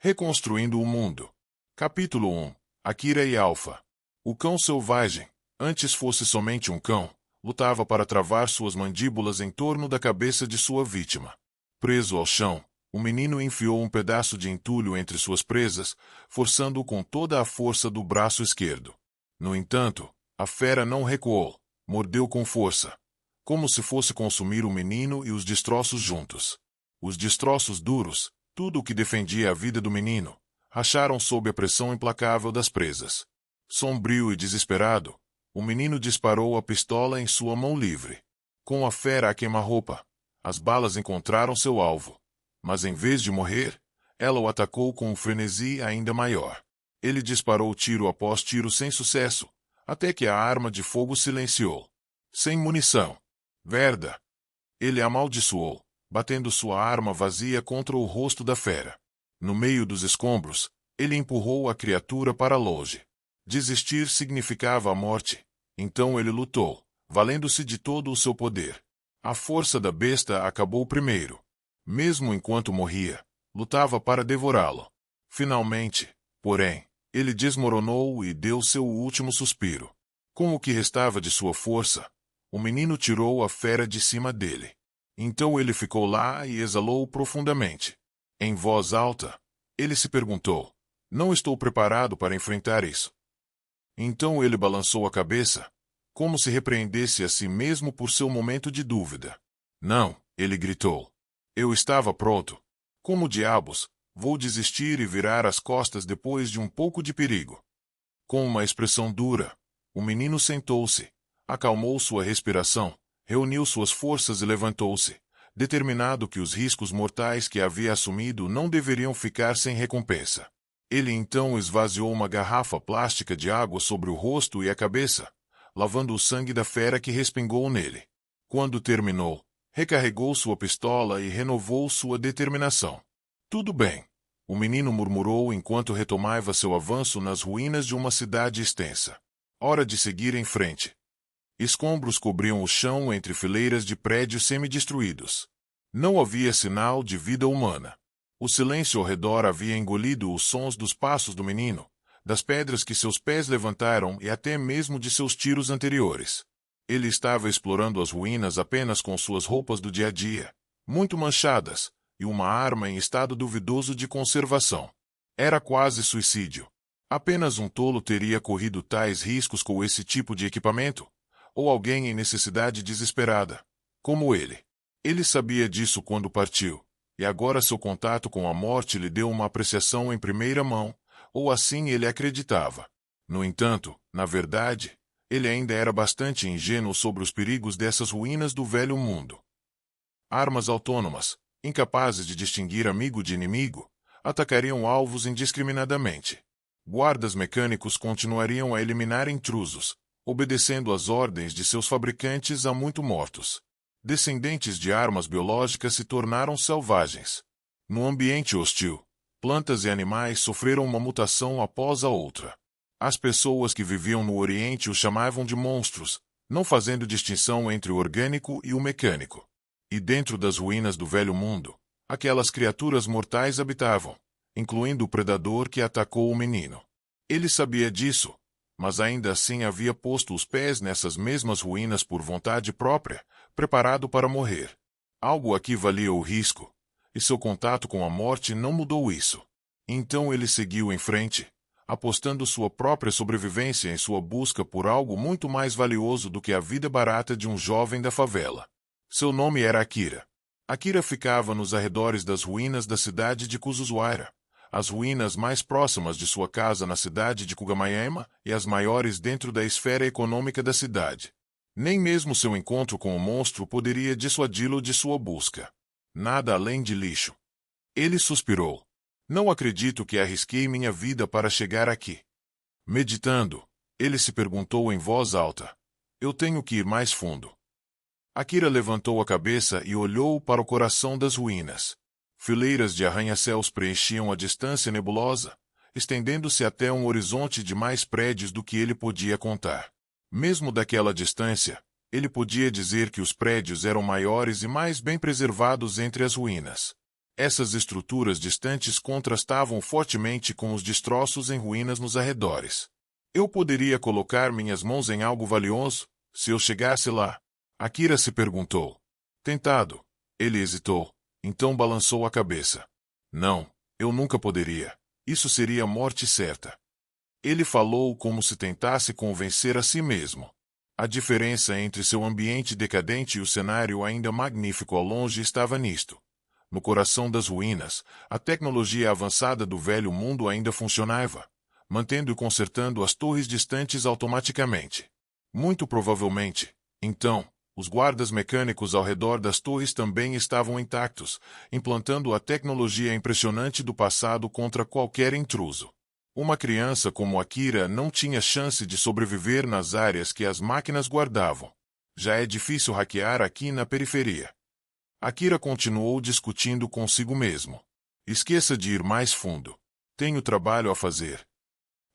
Reconstruindo o Mundo. Capítulo 1. Akira e Alpha. O cão selvagem, antes fosse somente um cão, lutava para travar suas mandíbulas em torno da cabeça de sua vítima. Preso ao chão, o menino enfiou um pedaço de entulho entre suas presas, forçando-o com toda a força do braço esquerdo. No entanto, a fera não recuou, mordeu com força, como se fosse consumir o menino e os destroços juntos. Os destroços duros, tudo o que defendia a vida do menino, racharam sob a pressão implacável das presas. Sombrio e desesperado, o menino disparou a pistola em sua mão livre. Com a fera a queima-roupa, as balas encontraram seu alvo. Mas em vez de morrer, ela o atacou com um frenesi ainda maior. Ele disparou tiro após tiro sem sucesso, até que a arma de fogo silenciou. Sem munição. Verda! Ele amaldiçoou, batendo sua arma vazia contra o rosto da fera. No meio dos escombros, ele empurrou a criatura para longe. Desistir significava a morte, então ele lutou, valendo-se de todo o seu poder. A força da besta acabou primeiro. Mesmo enquanto morria, lutava para devorá-lo. Finalmente, porém, ele desmoronou e deu seu último suspiro. Com o que restava de sua força, o menino tirou a fera de cima dele. Então ele ficou lá e exalou profundamente. Em voz alta, ele se perguntou: não estou preparado para enfrentar isso. Então ele balançou a cabeça, como se repreendesse a si mesmo por seu momento de dúvida. Não, ele gritou. Eu estava pronto. Como diabos, vou desistir e virar as costas depois de um pouco de perigo. Com uma expressão dura, o menino sentou-se, acalmou sua respiração, reuniu suas forças e levantou-se, determinado que os riscos mortais que havia assumido não deveriam ficar sem recompensa. Ele então esvaziou uma garrafa plástica de água sobre o rosto e a cabeça, lavando o sangue da fera que respingou nele. Quando terminou, recarregou sua pistola e renovou sua determinação. Tudo bem, o menino murmurou enquanto retomava seu avanço nas ruínas de uma cidade extensa. Hora de seguir em frente. Escombros cobriam o chão entre fileiras de prédios semidestruídos. Não havia sinal de vida humana. O silêncio ao redor havia engolido os sons dos passos do menino, das pedras que seus pés levantaram e até mesmo de seus tiros anteriores. Ele estava explorando as ruínas apenas com suas roupas do dia a dia, muito manchadas, e uma arma em estado duvidoso de conservação. Era quase suicídio. Apenas um tolo teria corrido tais riscos com esse tipo de equipamento, ou alguém em necessidade desesperada, como ele. Ele sabia disso quando partiu, e agora seu contato com a morte lhe deu uma apreciação em primeira mão, ou assim ele acreditava. No entanto, na verdade, ele ainda era bastante ingênuo sobre os perigos dessas ruínas do velho mundo. Armas autônomas, incapazes de distinguir amigo de inimigo, atacariam alvos indiscriminadamente. Guardas mecânicos continuariam a eliminar intrusos, obedecendo às ordens de seus fabricantes há muito mortos. Descendentes de armas biológicas se tornaram selvagens. No ambiente hostil, plantas e animais sofreram uma mutação após a outra. As pessoas que viviam no Oriente os chamavam de monstros, não fazendo distinção entre o orgânico e o mecânico. E dentro das ruínas do velho mundo, aquelas criaturas mortais habitavam, incluindo o predador que atacou o menino. Ele sabia disso, mas ainda assim havia posto os pés nessas mesmas ruínas por vontade própria, preparado para morrer. Algo aqui valia o risco, e seu contato com a morte não mudou isso. Então ele seguiu em frente, apostando sua própria sobrevivência em sua busca por algo muito mais valioso do que a vida barata de um jovem da favela. Seu nome era Akira. Akira ficava nos arredores das ruínas da cidade de Kuzuzuaira, as ruínas mais próximas de sua casa na cidade de Kugamayama e as maiores dentro da esfera econômica da cidade. Nem mesmo seu encontro com o monstro poderia dissuadi-lo de sua busca. Nada além de lixo. Ele suspirou. Não acredito que arrisquei minha vida para chegar aqui. Meditando, ele se perguntou em voz alta: eu tenho que ir mais fundo. Akira levantou a cabeça e olhou para o coração das ruínas. Fileiras de arranha-céus preenchiam a distância nebulosa, estendendo-se até um horizonte de mais prédios do que ele podia contar. Mesmo daquela distância, ele podia dizer que os prédios eram maiores e mais bem preservados entre as ruínas. Essas estruturas distantes contrastavam fortemente com os destroços em ruínas nos arredores. Eu poderia colocar minhas mãos em algo valioso, se eu chegasse lá? Akira se perguntou. Tentado. Ele hesitou, então balançou a cabeça. Não, eu nunca poderia. Isso seria morte certa. Ele falou como se tentasse convencer a si mesmo. A diferença entre seu ambiente decadente e o cenário ainda magnífico ao longe estava nisto. No coração das ruínas, a tecnologia avançada do velho mundo ainda funcionava, mantendo e consertando as torres distantes automaticamente. Muito provavelmente, então, os guardas mecânicos ao redor das torres também estavam intactos, implantando a tecnologia impressionante do passado contra qualquer intruso. Uma criança como Akira não tinha chance de sobreviver nas áreas que as máquinas guardavam. Já é difícil hackear aqui na periferia. Akira continuou discutindo consigo mesmo. Esqueça de ir mais fundo. Tenho trabalho a fazer.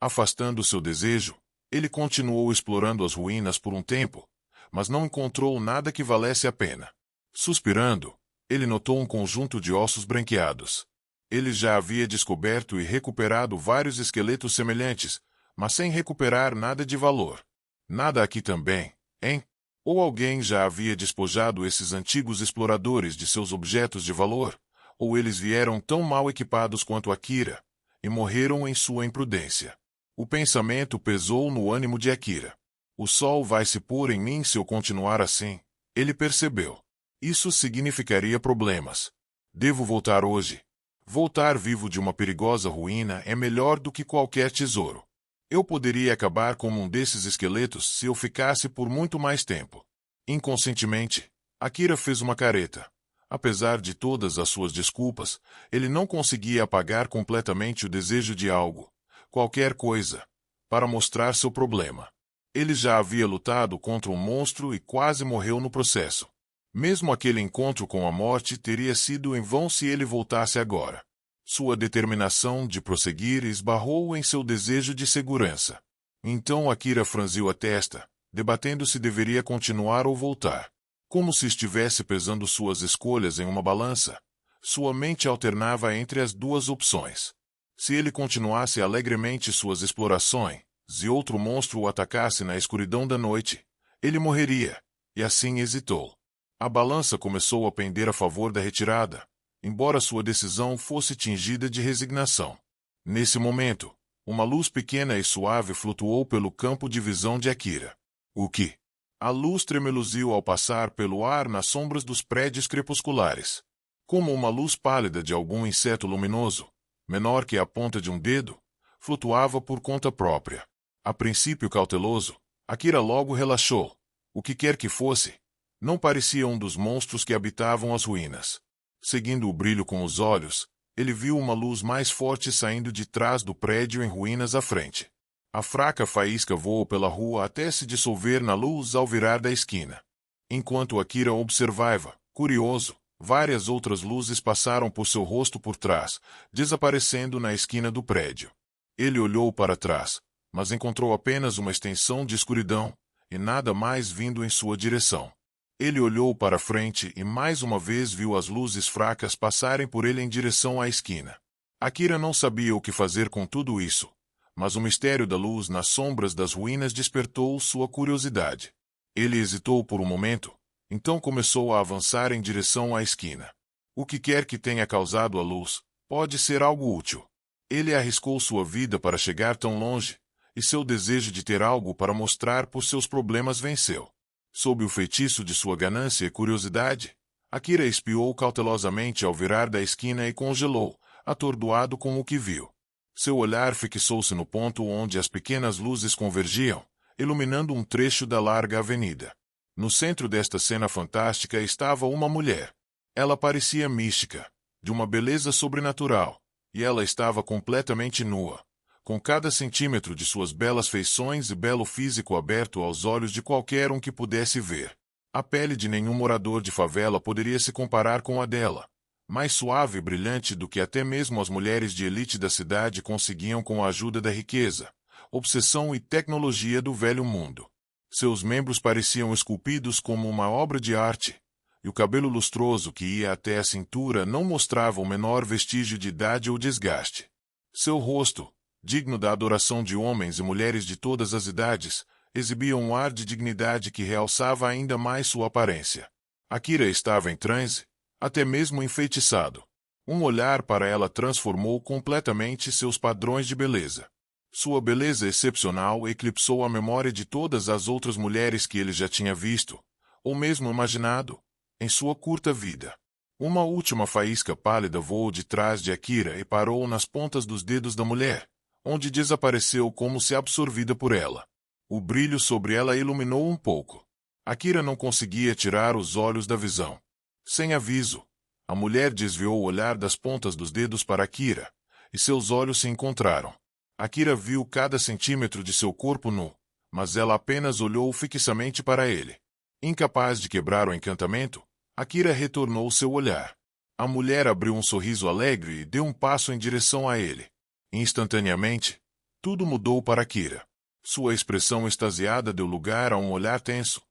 Afastando seu desejo, ele continuou explorando as ruínas por um tempo, mas não encontrou nada que valesse a pena. Suspirando, ele notou um conjunto de ossos branqueados. Ele já havia descoberto e recuperado vários esqueletos semelhantes, mas sem recuperar nada de valor. Nada aqui também, hein? Ou alguém já havia despojado esses antigos exploradores de seus objetos de valor, ou eles vieram tão mal equipados quanto Akira, e morreram em sua imprudência. O pensamento pesou no ânimo de Akira. O sol vai se pôr em mim se eu continuar assim, ele percebeu. Isso significaria problemas. Devo voltar hoje. Voltar vivo de uma perigosa ruína é melhor do que qualquer tesouro. Eu poderia acabar como um desses esqueletos se eu ficasse por muito mais tempo. Inconscientemente, Akira fez uma careta. Apesar de todas as suas desculpas, ele não conseguia apagar completamente o desejo de algo, qualquer coisa, para mostrar seu problema. Ele já havia lutado contra um monstro e quase morreu no processo. Mesmo aquele encontro com a morte teria sido em vão se ele voltasse agora. Sua determinação de prosseguir esbarrou em seu desejo de segurança. Então Akira franziu a testa, debatendo se deveria continuar ou voltar. Como se estivesse pesando suas escolhas em uma balança, sua mente alternava entre as duas opções. Se ele continuasse alegremente suas explorações, e outro monstro o atacasse na escuridão da noite, ele morreria, e assim hesitou. A balança começou a pender a favor da retirada, embora sua decisão fosse tingida de resignação. Nesse momento, uma luz pequena e suave flutuou pelo campo de visão de Akira. O que? A luz tremeluziu ao passar pelo ar nas sombras dos prédios crepusculares. Como uma luz pálida de algum inseto luminoso, menor que a ponta de um dedo, flutuava por conta própria. A princípio cauteloso, Akira logo relaxou. O que quer que fosse, não parecia um dos monstros que habitavam as ruínas. Seguindo o brilho com os olhos, ele viu uma luz mais forte saindo de trás do prédio em ruínas à frente. A fraca faísca voou pela rua até se dissolver na luz ao virar da esquina. Enquanto Akira observava, curioso, várias outras luzes passaram por seu rosto por trás, desaparecendo na esquina do prédio. Ele olhou para trás, mas encontrou apenas uma extensão de escuridão, e nada mais vindo em sua direção. Ele olhou para frente e mais uma vez viu as luzes fracas passarem por ele em direção à esquina. Akira não sabia o que fazer com tudo isso, mas o mistério da luz nas sombras das ruínas despertou sua curiosidade. Ele hesitou por um momento, então começou a avançar em direção à esquina. O que quer que tenha causado a luz, pode ser algo útil. Ele arriscou sua vida para chegar tão longe, e seu desejo de ter algo para mostrar por seus problemas venceu. Sob o feitiço de sua ganância e curiosidade, Akira espiou cautelosamente ao virar da esquina e congelou, atordoado com o que viu. Seu olhar fixou-se no ponto onde as pequenas luzes convergiam, iluminando um trecho da larga avenida. No centro desta cena fantástica estava uma mulher. Ela parecia mística, de uma beleza sobrenatural, e ela estava completamente nua, com cada centímetro de suas belas feições e belo físico aberto aos olhos de qualquer um que pudesse ver. A pele de nenhum morador de favela poderia se comparar com a dela, mais suave e brilhante do que até mesmo as mulheres de elite da cidade conseguiam com a ajuda da riqueza, obsessão e tecnologia do velho mundo. Seus membros pareciam esculpidos como uma obra de arte, e o cabelo lustroso que ia até a cintura não mostrava o menor vestígio de idade ou desgaste. Seu rosto, digno da adoração de homens e mulheres de todas as idades, exibia um ar de dignidade que realçava ainda mais sua aparência. Akira estava em transe, até mesmo enfeitiçado. Um olhar para ela transformou completamente seus padrões de beleza. Sua beleza excepcional eclipsou a memória de todas as outras mulheres que ele já tinha visto, ou mesmo imaginado, em sua curta vida. Uma última faísca pálida voou de trás de Akira e parou nas pontas dos dedos da mulher, onde desapareceu como se absorvida por ela. O brilho sobre ela iluminou um pouco. Akira não conseguia tirar os olhos da visão. Sem aviso, a mulher desviou o olhar das pontas dos dedos para Akira, e seus olhos se encontraram. Akira viu cada centímetro de seu corpo nu, mas ela apenas olhou fixamente para ele. Incapaz de quebrar o encantamento, Akira retornou seu olhar. A mulher abriu um sorriso alegre e deu um passo em direção a ele. Instantaneamente, tudo mudou para Akira. Sua expressão extasiada deu lugar a um olhar tenso,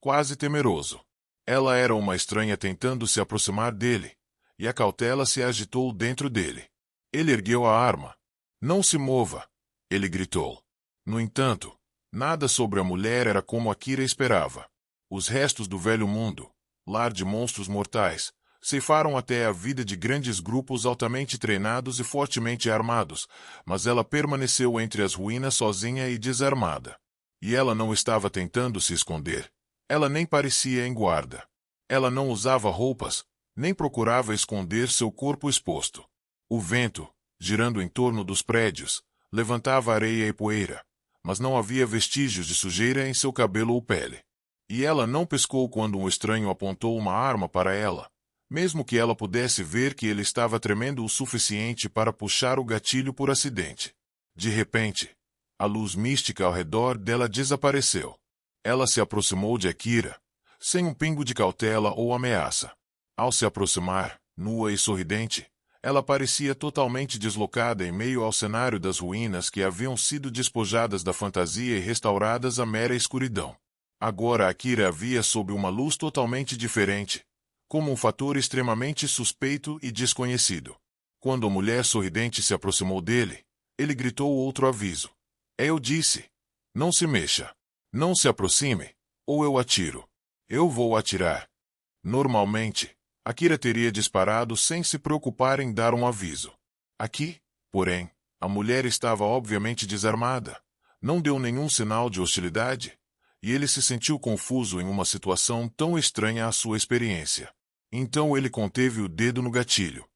quase temeroso. Ela era uma estranha tentando se aproximar dele, e a cautela se agitou dentro dele. Ele ergueu a arma. Não se mova, ele gritou. No entanto, nada sobre a mulher era como Akira esperava. Os restos do velho mundo, lar de monstros mortais, ceifaram até a vida de grandes grupos altamente treinados e fortemente armados, mas ela permaneceu entre as ruínas sozinha e desarmada. E ela não estava tentando se esconder. Ela nem parecia em guarda. Ela não usava roupas, nem procurava esconder seu corpo exposto. O vento, girando em torno dos prédios, levantava areia e poeira, mas não havia vestígios de sujeira em seu cabelo ou pele. E ela não pescou quando um estranho apontou uma arma para ela, mesmo que ela pudesse ver que ele estava tremendo o suficiente para puxar o gatilho por acidente. De repente, a luz mística ao redor dela desapareceu. Ela se aproximou de Akira, sem um pingo de cautela ou ameaça. Ao se aproximar, nua e sorridente, ela parecia totalmente deslocada em meio ao cenário das ruínas que haviam sido despojadas da fantasia e restauradas à mera escuridão. Agora Akira a via sob uma luz totalmente diferente, como um fator extremamente suspeito e desconhecido. Quando a mulher sorridente se aproximou dele, ele gritou outro aviso. Eu disse: não se mexa. Não se aproxime, ou eu atiro. Eu vou atirar. Normalmente, Akira teria disparado sem se preocupar em dar um aviso. Aqui, porém, a mulher estava obviamente desarmada. Não deu nenhum sinal de hostilidade, e ele se sentiu confuso em uma situação tão estranha à sua experiência. Então ele conteve o dedo no gatilho.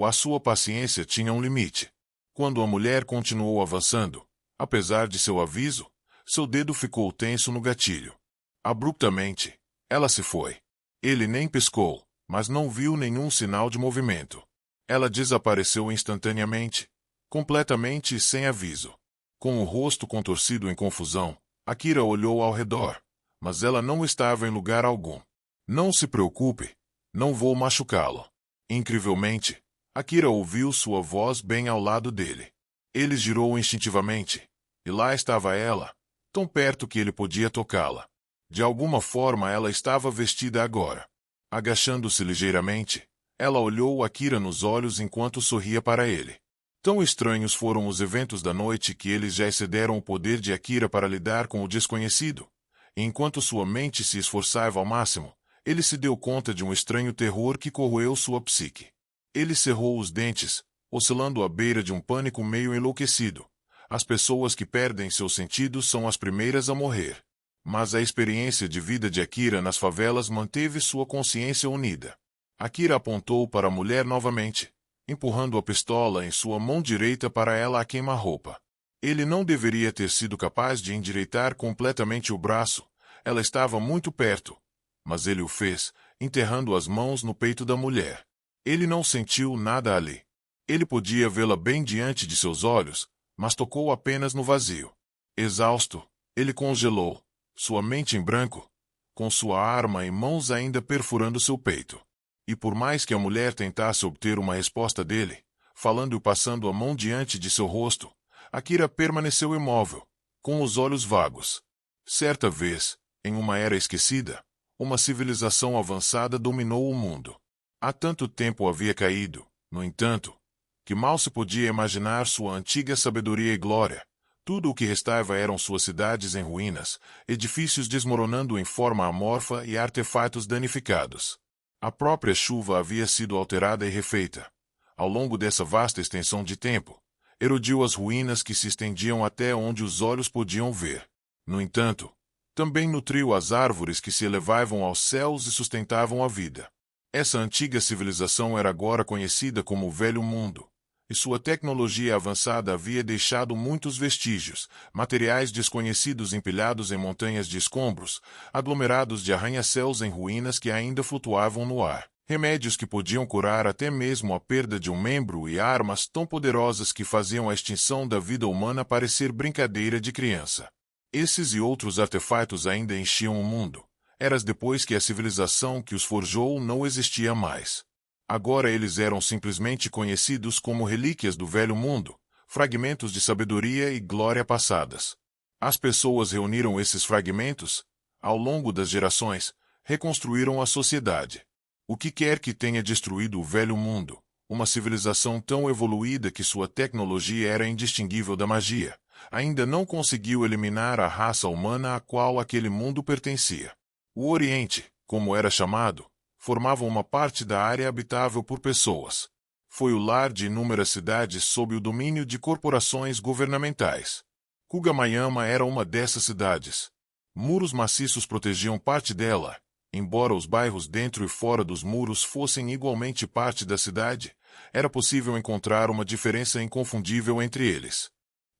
A sua paciência tinha um limite. Quando a mulher continuou avançando, apesar de seu aviso, seu dedo ficou tenso no gatilho. Abruptamente, ela se foi. Ele nem piscou, mas não viu nenhum sinal de movimento. Ela desapareceu instantaneamente, completamente e sem aviso. Com o rosto contorcido em confusão, Akira olhou ao redor, mas ela não estava em lugar algum. Não se preocupe, não vou machucá-lo. Incrivelmente, Akira ouviu sua voz bem ao lado dele. Ele girou instintivamente, e lá estava ela, tão perto que ele podia tocá-la. De alguma forma ela estava vestida agora. Agachando-se ligeiramente, ela olhou Akira nos olhos enquanto sorria para ele. Tão estranhos foram os eventos da noite que eles já excederam o poder de Akira para lidar com o desconhecido. E enquanto sua mente se esforçava ao máximo, ele se deu conta de um estranho terror que corroeu sua psique. Ele cerrou os dentes, oscilando à beira de um pânico meio enlouquecido. As pessoas que perdem seus sentidos são as primeiras a morrer. Mas a experiência de vida de Akira nas favelas manteve sua consciência unida. Akira apontou para a mulher novamente, empurrando a pistola em sua mão direita para ela a queima-roupa. Ele não deveria ter sido capaz de endireitar completamente o braço, ela estava muito perto. Mas ele o fez, enterrando as mãos no peito da mulher. Ele não sentiu nada ali. Ele podia vê-la bem diante de seus olhos, mas tocou apenas no vazio. Exausto, ele congelou, sua mente em branco, com sua arma em mãos ainda perfurando seu peito. E por mais que a mulher tentasse obter uma resposta dele, falando e passando a mão diante de seu rosto, Akira permaneceu imóvel, com os olhos vagos. Certa vez, em uma era esquecida, Uma civilização avançada dominou o mundo. Há tanto tempo havia caído, no entanto, que mal se podia imaginar sua antiga sabedoria e glória. Tudo o que restava eram suas cidades em ruínas, edifícios desmoronando em forma amorfa e artefatos danificados. A própria chuva havia sido alterada e refeita. Ao longo dessa vasta extensão de tempo, erodiu as ruínas que se estendiam até onde os olhos podiam ver. No entanto, também nutriu as árvores que se elevavam aos céus e sustentavam a vida. Essa antiga civilização era agora conhecida como o Velho Mundo, e sua tecnologia avançada havia deixado muitos vestígios, materiais desconhecidos empilhados em montanhas de escombros, aglomerados de arranha-céus em ruínas que ainda flutuavam no ar, remédios que podiam curar até mesmo a perda de um membro e armas tão poderosas que faziam a extinção da vida humana parecer brincadeira de criança. Esses e outros artefatos ainda enchiam o mundo. Eras depois que a civilização que os forjou não existia mais. Agora eles eram simplesmente conhecidos como relíquias do Velho Mundo, fragmentos de sabedoria e glória passadas. As pessoas reuniram esses fragmentos, ao longo das gerações, reconstruíram a sociedade. O que quer que tenha destruído o Velho Mundo, uma civilização tão evoluída que sua tecnologia era indistinguível da magia, ainda não conseguiu eliminar a raça humana a qual aquele mundo pertencia. O Oriente, como era chamado, formava uma parte da área habitável por pessoas. Foi o lar de inúmeras cidades sob o domínio de corporações governamentais. Kugamayama era uma dessas cidades. Muros maciços protegiam parte dela. Embora os bairros dentro e fora dos muros fossem igualmente parte da cidade, era possível encontrar uma diferença inconfundível entre eles.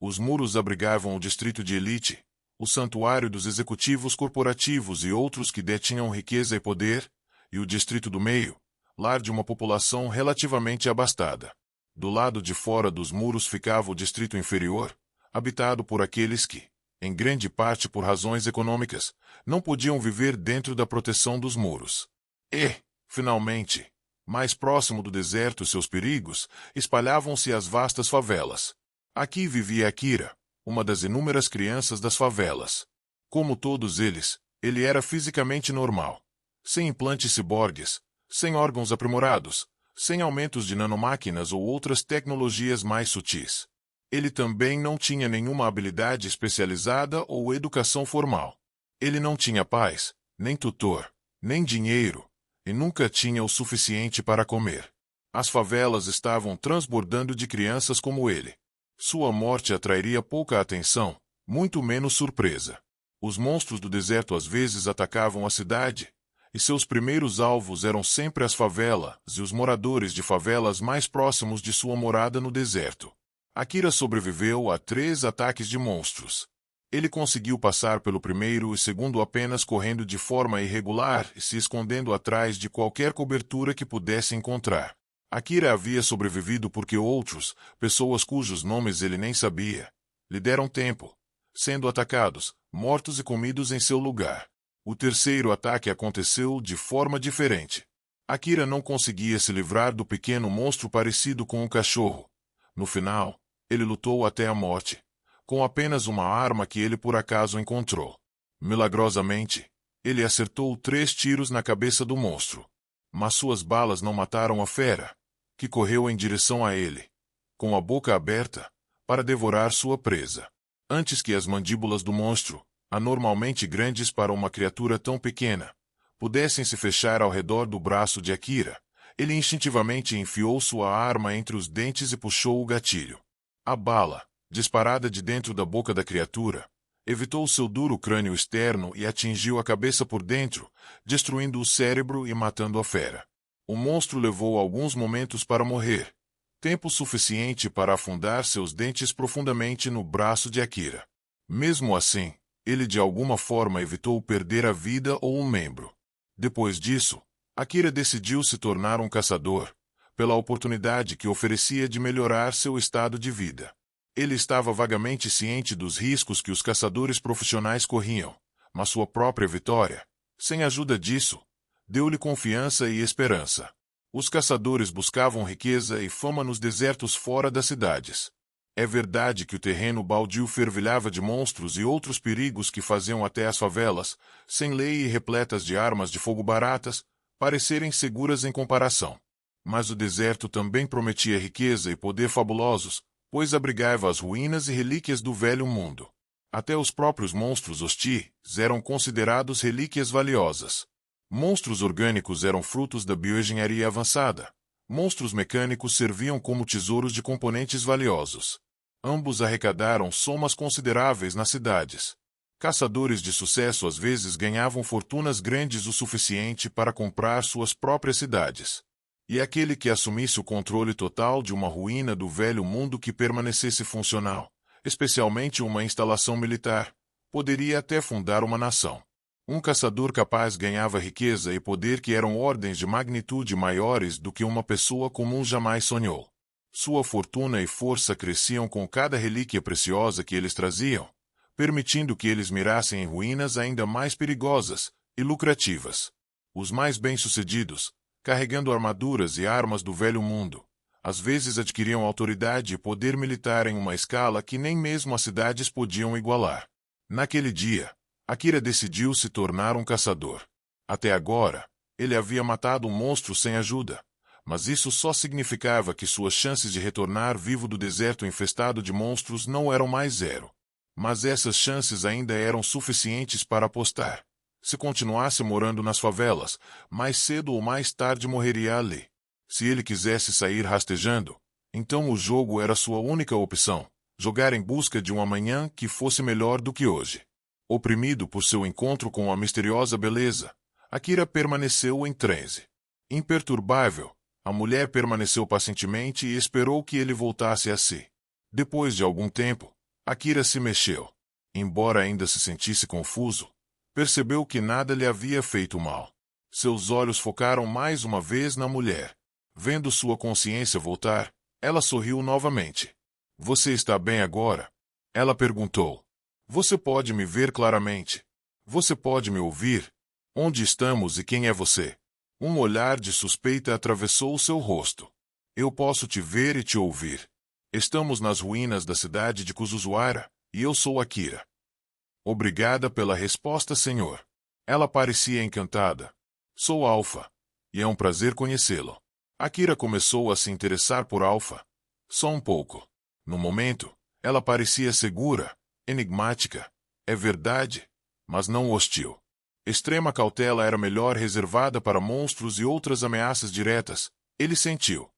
Os muros abrigavam o distrito de elite, o santuário dos executivos corporativos e outros que detinham riqueza e poder, e o distrito do meio, lar de uma população relativamente abastada. Do lado de fora dos muros ficava o distrito inferior, habitado por aqueles que, em grande parte por razões econômicas, não podiam viver dentro da proteção dos muros. E, finalmente, mais próximo do deserto e seus perigos, espalhavam-se as vastas favelas. Aqui vivia Akira, uma das inúmeras crianças das favelas. Como todos eles, ele era fisicamente normal. Sem implantes ciborgues, sem órgãos aprimorados, sem aumentos de nanomáquinas ou outras tecnologias mais sutis. Ele também não tinha nenhuma habilidade especializada ou educação formal. Ele não tinha pais, nem tutor, nem dinheiro, e nunca tinha o suficiente para comer. As favelas estavam transbordando de crianças como ele. Sua morte atrairia pouca atenção, muito menos surpresa. Os monstros do deserto às vezes atacavam a cidade, e seus primeiros alvos eram sempre as favelas e os moradores de favelas mais próximos de sua morada no deserto. Akira sobreviveu a 3 ataques de monstros. Ele conseguiu passar pelo primeiro e segundo apenas correndo de forma irregular e se escondendo atrás de qualquer cobertura que pudesse encontrar. Akira havia sobrevivido porque outros, pessoas cujos nomes ele nem sabia, lhe deram tempo, sendo atacados, mortos e comidos em seu lugar. O terceiro ataque aconteceu de forma diferente. Akira não conseguia se livrar do pequeno monstro parecido com um cachorro. No final, ele lutou até a morte, com apenas uma arma que ele por acaso encontrou. Milagrosamente, ele acertou 3 tiros na cabeça do monstro. Mas suas balas não mataram a fera, que correu em direção a ele, com a boca aberta, para devorar sua presa. Antes que as mandíbulas do monstro, anormalmente grandes para uma criatura tão pequena, pudessem se fechar ao redor do braço de Akira, ele instintivamente enfiou sua arma entre os dentes e puxou o gatilho. A bala, disparada de dentro da boca da criatura, evitou seu duro crânio externo e atingiu a cabeça por dentro, destruindo o cérebro e matando a fera. O monstro levou alguns momentos para morrer, tempo suficiente para afundar seus dentes profundamente no braço de Akira. Mesmo assim, ele de alguma forma evitou perder a vida ou um membro. Depois disso, Akira decidiu se tornar um caçador, pela oportunidade que oferecia de melhorar seu estado de vida. Ele estava vagamente ciente dos riscos que os caçadores profissionais corriam, mas sua própria vitória, sem a ajuda disso, deu-lhe confiança e esperança. Os caçadores buscavam riqueza e fama nos desertos fora das cidades. É verdade que o terreno baldio fervilhava de monstros e outros perigos que faziam até as favelas, sem lei e repletas de armas de fogo baratas, parecerem seguras em comparação. Mas o deserto também prometia riqueza e poder fabulosos, pois abrigava as ruínas e relíquias do velho mundo. Até os próprios monstros hostis eram considerados relíquias valiosas. Monstros orgânicos eram frutos da bioengenharia avançada. Monstros mecânicos serviam como tesouros de componentes valiosos. Ambos arrecadaram somas consideráveis nas cidades. Caçadores de sucesso às vezes ganhavam fortunas grandes o suficiente para comprar suas próprias cidades. E aquele que assumisse o controle total de uma ruína do velho mundo que permanecesse funcional, especialmente uma instalação militar, poderia até fundar uma nação. Um caçador capaz ganhava riqueza e poder que eram ordens de magnitude maiores do que uma pessoa comum jamais sonhou. Sua fortuna e força cresciam com cada relíquia preciosa que eles traziam, permitindo que eles mirassem em ruínas ainda mais perigosas e lucrativas. Os mais bem-sucedidos, carregando armaduras e armas do velho mundo, às vezes adquiriam autoridade e poder militar em uma escala que nem mesmo as cidades podiam igualar. Naquele dia, Akira decidiu se tornar um caçador. Até agora, ele havia matado um monstro sem ajuda, mas isso só significava que suas chances de retornar vivo do deserto infestado de monstros não eram mais zero. Mas essas chances ainda eram suficientes para apostar. Se continuasse morando nas favelas, mais cedo ou mais tarde morreria ali. Se ele quisesse sair rastejando, então o jogo era sua única opção, jogar em busca de um amanhã que fosse melhor do que hoje. Oprimido por seu encontro com a misteriosa beleza, Akira permaneceu em transe. Imperturbável, a mulher permaneceu pacientemente e esperou que ele voltasse a si. Depois de algum tempo, Akira se mexeu. Embora ainda se sentisse confuso, percebeu que nada lhe havia feito mal. Seus olhos focaram mais uma vez na mulher. Vendo sua consciência voltar, ela sorriu novamente. — Você está bem agora? Ela perguntou. — Você pode me ver claramente? Você pode me ouvir? Onde estamos e quem é você? Um olhar de suspeita atravessou seu rosto. — Eu posso te ver e te ouvir. Estamos nas ruínas da cidade de Kuzuzuara, e eu sou Akira. — Obrigada pela resposta, senhor. Ela parecia encantada. — Sou Alpha, e é um prazer conhecê-lo. Akira começou a se interessar por Alpha. Só um pouco. No momento, ela parecia segura, enigmática, é verdade, mas não hostil. Extrema cautela era melhor reservada para monstros e outras ameaças diretas, ele sentiu.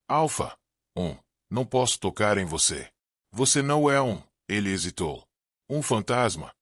Alpha. Não posso tocar em você. Você não é ele hesitou. Um fantasma?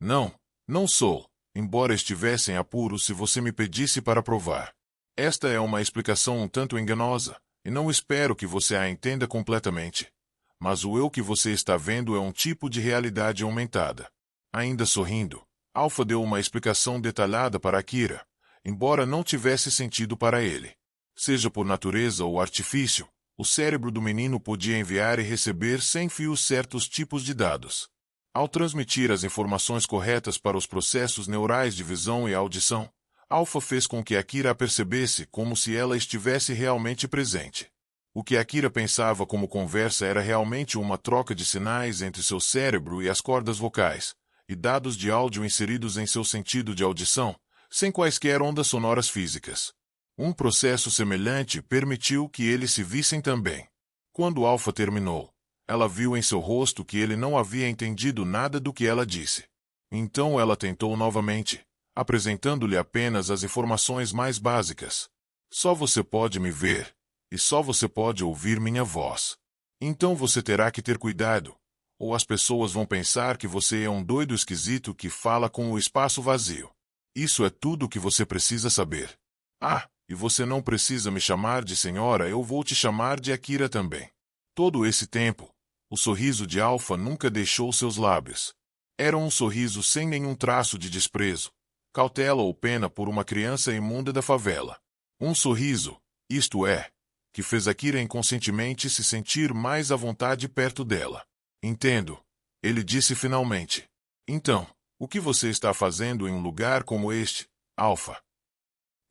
Não sou, embora estivesse em apuros se você me pedisse para provar. Esta é uma explicação um tanto enganosa, e não espero que você a entenda completamente. Mas o eu que você está vendo é um tipo de realidade aumentada. Ainda sorrindo, Alpha deu uma explicação detalhada para Akira, embora não tivesse sentido para ele. Seja por natureza ou artifício, o cérebro do menino podia enviar e receber sem fio certos tipos de dados. Ao transmitir as informações corretas para os processos neurais de visão e audição, Alpha fez com que Akira a percebesse como se ela estivesse realmente presente. O que Akira pensava como conversa era realmente uma troca de sinais entre seu cérebro e as cordas vocais, e dados de áudio inseridos em seu sentido de audição, sem quaisquer ondas sonoras físicas. Um processo semelhante permitiu que eles se vissem também. Quando Alpha terminou, ela viu em seu rosto que ele não havia entendido nada do que ela disse. Então ela tentou novamente, apresentando-lhe apenas as informações mais básicas. Só você pode me ver, e só você pode ouvir minha voz. Então você terá que ter cuidado, ou as pessoas vão pensar que você é um doido esquisito que fala com o espaço vazio. Isso é tudo o que você precisa saber. E você não precisa me chamar de senhora, eu vou te chamar de Akira também. Todo esse tempo, o sorriso de Alpha nunca deixou seus lábios. Era um sorriso sem nenhum traço de desprezo, cautela ou pena por uma criança imunda da favela. Um sorriso, isto é, que fez Akira inconscientemente se sentir mais à vontade perto dela. Entendo, ele disse finalmente. Então, o que você está fazendo em um lugar como este, Alpha?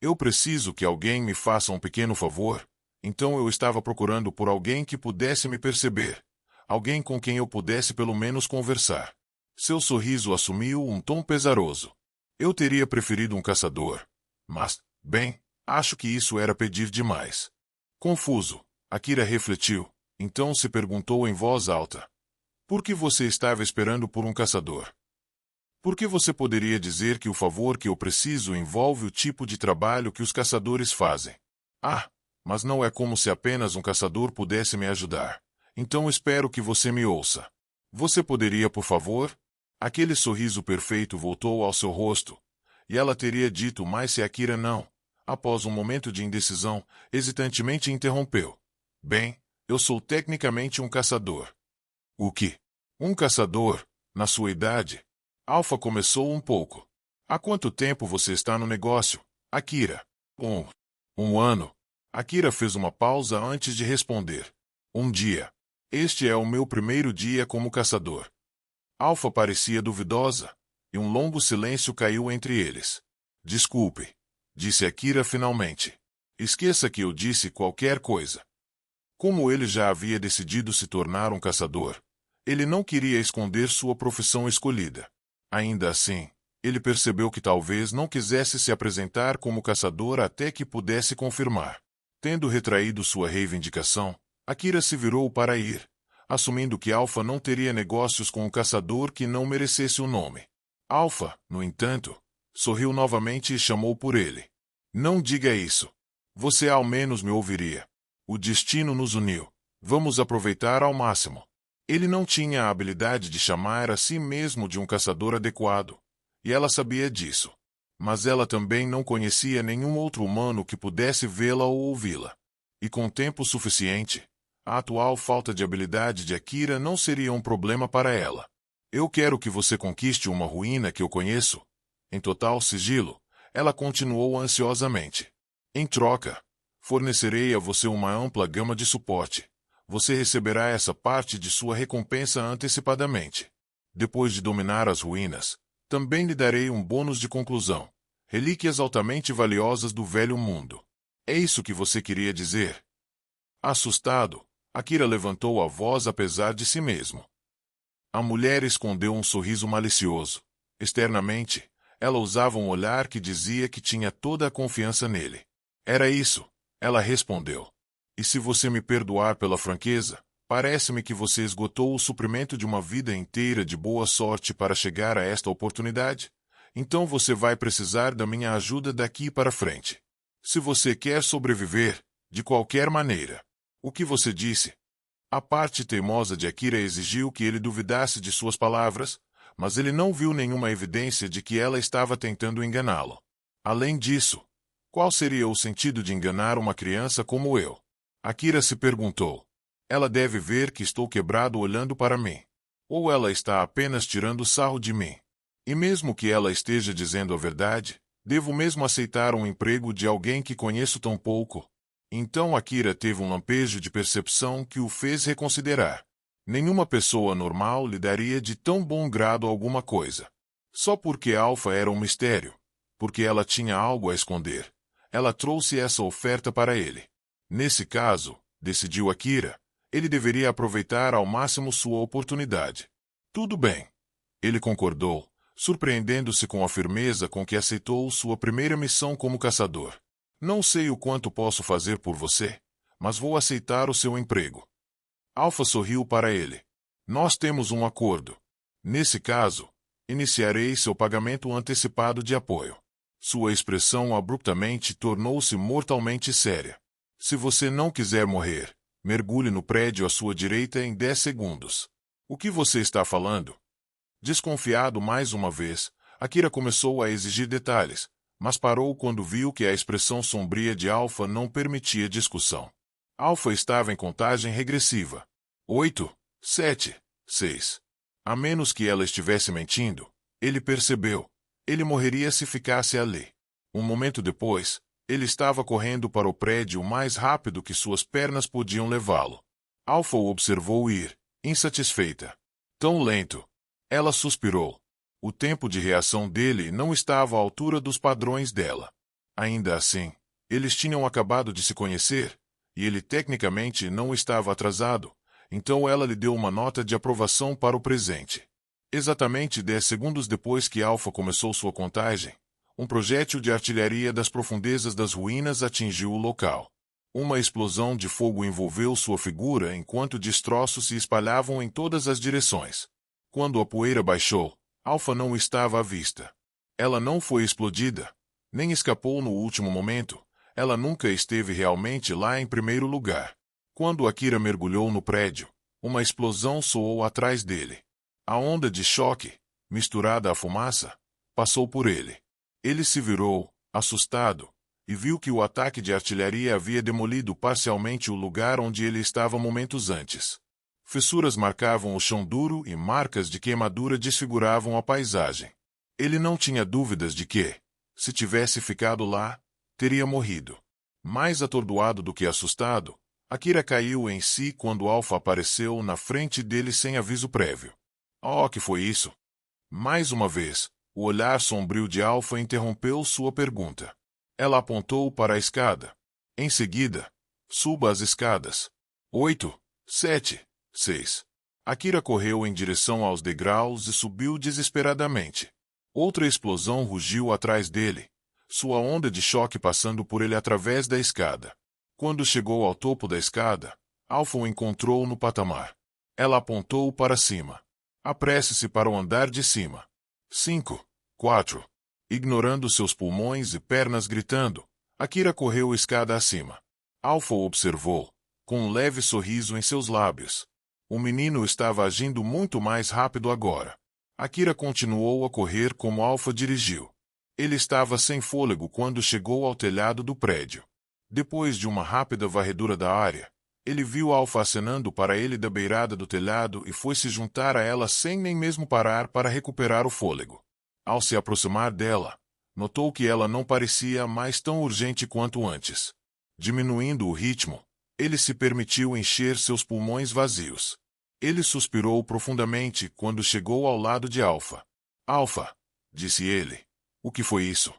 Eu preciso que alguém me faça um pequeno favor. Então eu estava procurando por alguém que pudesse me perceber. Alguém com quem eu pudesse pelo menos conversar. Seu sorriso assumiu um tom pesaroso. Eu teria preferido um caçador. Mas, bem, acho que isso era pedir demais. Confuso, Akira refletiu. Então se perguntou em voz alta. Por que você estava esperando por um caçador? Por que você poderia dizer que o favor que eu preciso envolve o tipo de trabalho que os caçadores fazem? Ah, mas não é como se apenas um caçador pudesse me ajudar. Então espero que você me ouça. Você poderia, por favor? Aquele sorriso perfeito voltou ao seu rosto. E ela teria dito mais se Akira não. Após um momento de indecisão, hesitantemente interrompeu. Bem, eu sou tecnicamente um caçador. O quê? Um caçador? Na sua idade? Alpha começou um pouco. Há quanto tempo você está no negócio, Akira? Um ano. Akira fez uma pausa antes de responder. Um dia. Este é o meu primeiro dia como caçador. Alpha parecia duvidosa, e um longo silêncio caiu entre eles. Desculpe, disse Akira finalmente. Esqueça que eu disse qualquer coisa. Como ele já havia decidido se tornar um caçador, ele não queria esconder sua profissão escolhida. Ainda assim, ele percebeu que talvez não quisesse se apresentar como caçador até que pudesse confirmar. Tendo retraído sua reivindicação, Akira se virou para ir, assumindo que Alpha não teria negócios com um caçador que não merecesse o nome. Alpha, no entanto, sorriu novamente e chamou por ele. Não diga isso. Você ao menos me ouviria. O destino nos uniu. Vamos aproveitar ao máximo. Ele não tinha a habilidade de chamar a si mesmo de um caçador adequado, e ela sabia disso. Mas ela também não conhecia nenhum outro humano que pudesse vê-la ou ouvi-la. E com tempo suficiente, a atual falta de habilidade de Akira não seria um problema para ela. Eu quero que você conquiste uma ruína que eu conheço. Em total sigilo, ela continuou ansiosamente. Em troca, fornecerei a você uma ampla gama de suporte. Você receberá essa parte de sua recompensa antecipadamente. Depois de dominar as ruínas, também lhe darei um bônus de conclusão. Relíquias altamente valiosas do velho mundo. É isso que você queria dizer? Assustado, Akira levantou a voz apesar de si mesmo. A mulher escondeu um sorriso malicioso. Externamente, ela usava um olhar que dizia que tinha toda a confiança nele. Era isso, ela respondeu. E se você me perdoar pela franqueza, parece-me que você esgotou o suprimento de uma vida inteira de boa sorte para chegar a esta oportunidade. Então você vai precisar da minha ajuda daqui para frente. Se você quer sobreviver, de qualquer maneira. O que você disse? A parte teimosa de Akira exigiu que ele duvidasse de suas palavras, mas ele não viu nenhuma evidência de que ela estava tentando enganá-lo. Além disso, qual seria o sentido de enganar uma criança como eu? Akira se perguntou. Ela deve ver que estou quebrado olhando para mim. Ou ela está apenas tirando sarro de mim. E mesmo que ela esteja dizendo a verdade, devo mesmo aceitar um emprego de alguém que conheço tão pouco? Então Akira teve um lampejo de percepção que o fez reconsiderar. Nenhuma pessoa normal lhe daria de tão bom grado alguma coisa. Só porque Alpha era um mistério. Porque ela tinha algo a esconder. Ela trouxe essa oferta para ele. Nesse caso, decidiu Akira, ele deveria aproveitar ao máximo sua oportunidade. Tudo bem. Ele concordou, surpreendendo-se com a firmeza com que aceitou sua primeira missão como caçador. Não sei o quanto posso fazer por você, mas vou aceitar o seu emprego. Alpha sorriu para ele. Nós temos um acordo. Nesse caso, iniciarei seu pagamento antecipado de apoio. Sua expressão abruptamente tornou-se mortalmente séria. Se você não quiser morrer, mergulhe no prédio à sua direita em 10 segundos. O que você está falando? Desconfiado mais uma vez, Akira começou a exigir detalhes, mas parou quando viu que a expressão sombria de Alpha não permitia discussão. Alpha estava em contagem regressiva. 8, 7, 6. A menos que ela estivesse mentindo, ele percebeu. Ele morreria se ficasse ali. Um momento depois, ele estava correndo para o prédio o mais rápido que suas pernas podiam levá-lo. Alpha o observou ir, insatisfeita. Tão lento. Ela suspirou. O tempo de reação dele não estava à altura dos padrões dela. Ainda assim, eles tinham acabado de se conhecer, e ele tecnicamente não estava atrasado, então ela lhe deu uma nota de aprovação para o presente. Exatamente 10 segundos depois que Alpha começou sua contagem, um projétil de artilharia das profundezas das ruínas atingiu o local. Uma explosão de fogo envolveu sua figura enquanto destroços se espalhavam em todas as direções. Quando a poeira baixou, Alpha não estava à vista. Ela não foi explodida, nem escapou no último momento. Ela nunca esteve realmente lá em primeiro lugar. Quando Akira mergulhou no prédio, uma explosão soou atrás dele. A onda de choque, misturada à fumaça, passou por ele. Ele se virou, assustado, e viu que o ataque de artilharia havia demolido parcialmente o lugar onde ele estava momentos antes. Fissuras marcavam o chão duro e marcas de queimadura desfiguravam a paisagem. Ele não tinha dúvidas de que, se tivesse ficado lá, teria morrido. Mais atordoado do que assustado, Akira caiu em si quando Alpha apareceu na frente dele sem aviso prévio. Oh, que foi isso? Mais uma vez, o olhar sombrio de Alpha interrompeu sua pergunta. Ela apontou para a escada. Em seguida, suba as escadas. 8, 7, 6. Akira correu em direção aos degraus e subiu desesperadamente. Outra explosão rugiu atrás dele, sua onda de choque passando por ele através da escada. Quando chegou ao topo da escada, Alpha o encontrou no patamar. Ela apontou para cima. Apresse-se para o andar de cima. 5, 4. Ignorando seus pulmões e pernas gritando, Akira correu escada acima. Alpha o observou, com um leve sorriso em seus lábios. O menino estava agindo muito mais rápido agora. Akira continuou a correr como Alpha dirigiu. Ele estava sem fôlego quando chegou ao telhado do prédio. Depois de uma rápida varredura da área, ele viu Alpha acenando para ele da beirada do telhado e foi se juntar a ela sem nem mesmo parar para recuperar o fôlego. Ao se aproximar dela, notou que ela não parecia mais tão urgente quanto antes. Diminuindo o ritmo, ele se permitiu encher seus pulmões vazios. Ele suspirou profundamente quando chegou ao lado de Alpha. Alpha, disse ele. O que foi isso?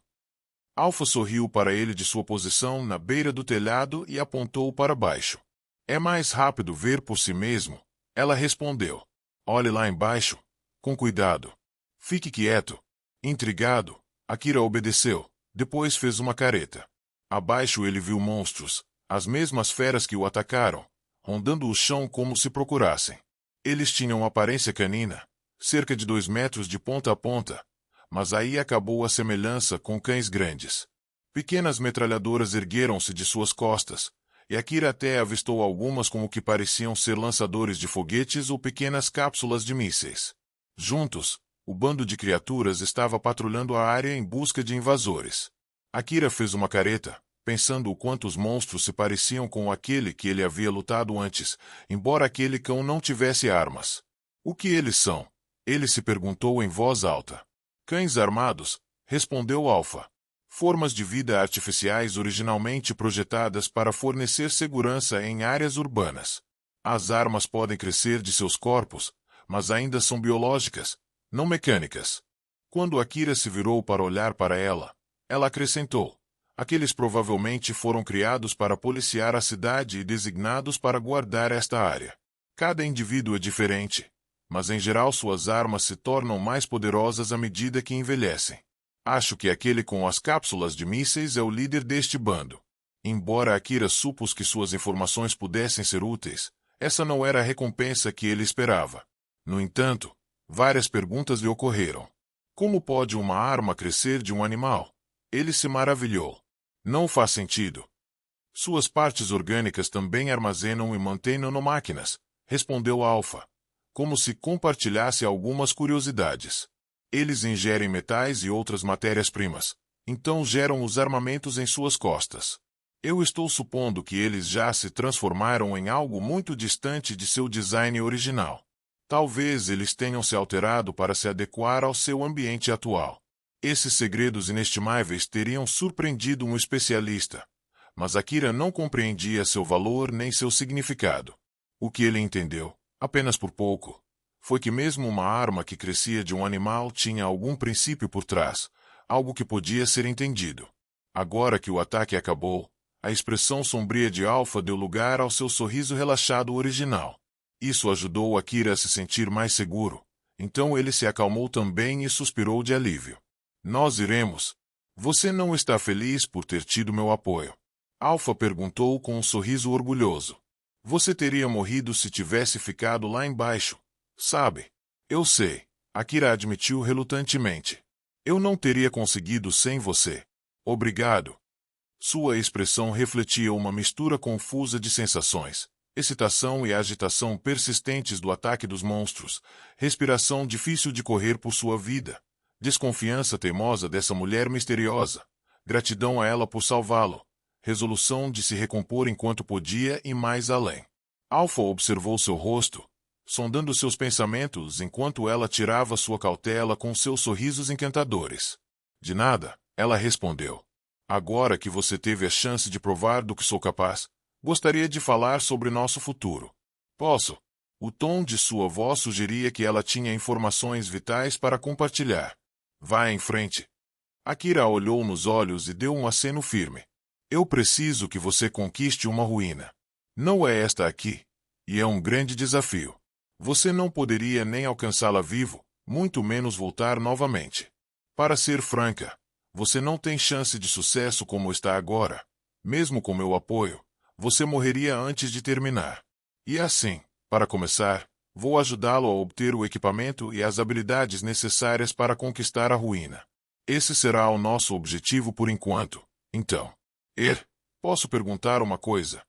Alpha sorriu para ele de sua posição na beira do telhado e apontou para baixo. É mais rápido ver por si mesmo, ela respondeu. Olhe lá embaixo, com cuidado. Fique quieto. Intrigado, Akira obedeceu, depois fez uma careta. Abaixo ele viu monstros, as mesmas feras que o atacaram, rondando o chão como se procurassem. Eles tinham aparência canina, cerca de 2 metros de ponta a ponta, mas aí acabou a semelhança com cães grandes. Pequenas metralhadoras ergueram-se de suas costas, e Akira até avistou algumas como que pareciam ser lançadores de foguetes ou pequenas cápsulas de mísseis. Juntos, o bando de criaturas estava patrulhando a área em busca de invasores. Akira fez uma careta, pensando o quanto os monstros se pareciam com aquele que ele havia lutado antes, embora aquele cão não tivesse armas. O que eles são? Ele se perguntou em voz alta. Cães armados, respondeu Alpha. Formas de vida artificiais originalmente projetadas para fornecer segurança em áreas urbanas. As armas podem crescer de seus corpos, mas ainda são biológicas, não mecânicas. Quando Akira se virou para olhar para ela, ela acrescentou. Aqueles provavelmente foram criados para policiar a cidade e designados para guardar esta área. Cada indivíduo é diferente, mas em geral suas armas se tornam mais poderosas à medida que envelhecem. Acho que aquele com as cápsulas de mísseis é o líder deste bando. Embora Akira supôs que suas informações pudessem ser úteis, essa não era a recompensa que ele esperava. No entanto, várias perguntas lhe ocorreram. Como pode uma arma crescer de um animal? Ele se maravilhou. Não faz sentido. Suas partes orgânicas também armazenam e mantêm nanomáquinas, respondeu Alpha, como se compartilhasse algumas curiosidades. Eles ingerem metais e outras matérias-primas, então geram os armamentos em suas costas. Eu estou supondo que eles já se transformaram em algo muito distante de seu design original. Talvez eles tenham se alterado para se adequar ao seu ambiente atual. Esses segredos inestimáveis teriam surpreendido um especialista, mas Akira não compreendia seu valor nem seu significado. O que ele entendeu, apenas por pouco, foi que mesmo uma arma que crescia de um animal tinha algum princípio por trás, algo que podia ser entendido. Agora que o ataque acabou, A expressão sombria de Alpha deu lugar ao seu sorriso relaxado original. Isso ajudou Akira a se sentir mais seguro. Então ele se acalmou também e suspirou de alívio. Nós iremos. Você não está feliz por ter tido meu apoio? Alpha perguntou com um sorriso orgulhoso. Você teria morrido se tivesse ficado lá embaixo, sabe? Eu sei, Akira admitiu relutantemente. Eu não teria conseguido sem você. Obrigado. Sua expressão refletia uma mistura confusa de sensações, excitação e agitação persistentes do ataque dos monstros, respiração difícil de correr por sua vida, desconfiança teimosa dessa mulher misteriosa, gratidão a ela por salvá-lo, resolução de se recompor enquanto podia e mais além. Alpha observou seu rosto, sondando seus pensamentos enquanto ela tirava sua cautela com seus sorrisos encantadores. De nada, ela respondeu. Agora que você teve a chance de provar do que sou capaz, gostaria de falar sobre nosso futuro. Posso? O tom de sua voz sugeria que ela tinha informações vitais para compartilhar. Vá em frente. Akira olhou nos olhos e deu um aceno firme. Eu preciso que você conquiste uma ruína. Não é esta aqui. E é um grande desafio. Você não poderia nem alcançá-la vivo, muito menos voltar novamente. Para ser franca, você não tem chance de sucesso como está agora. Mesmo com meu apoio, você morreria antes de terminar. E assim, para começar, vou ajudá-lo a obter o equipamento e as habilidades necessárias para conquistar a ruína. Esse será o nosso objetivo por enquanto. Então, posso perguntar uma coisa?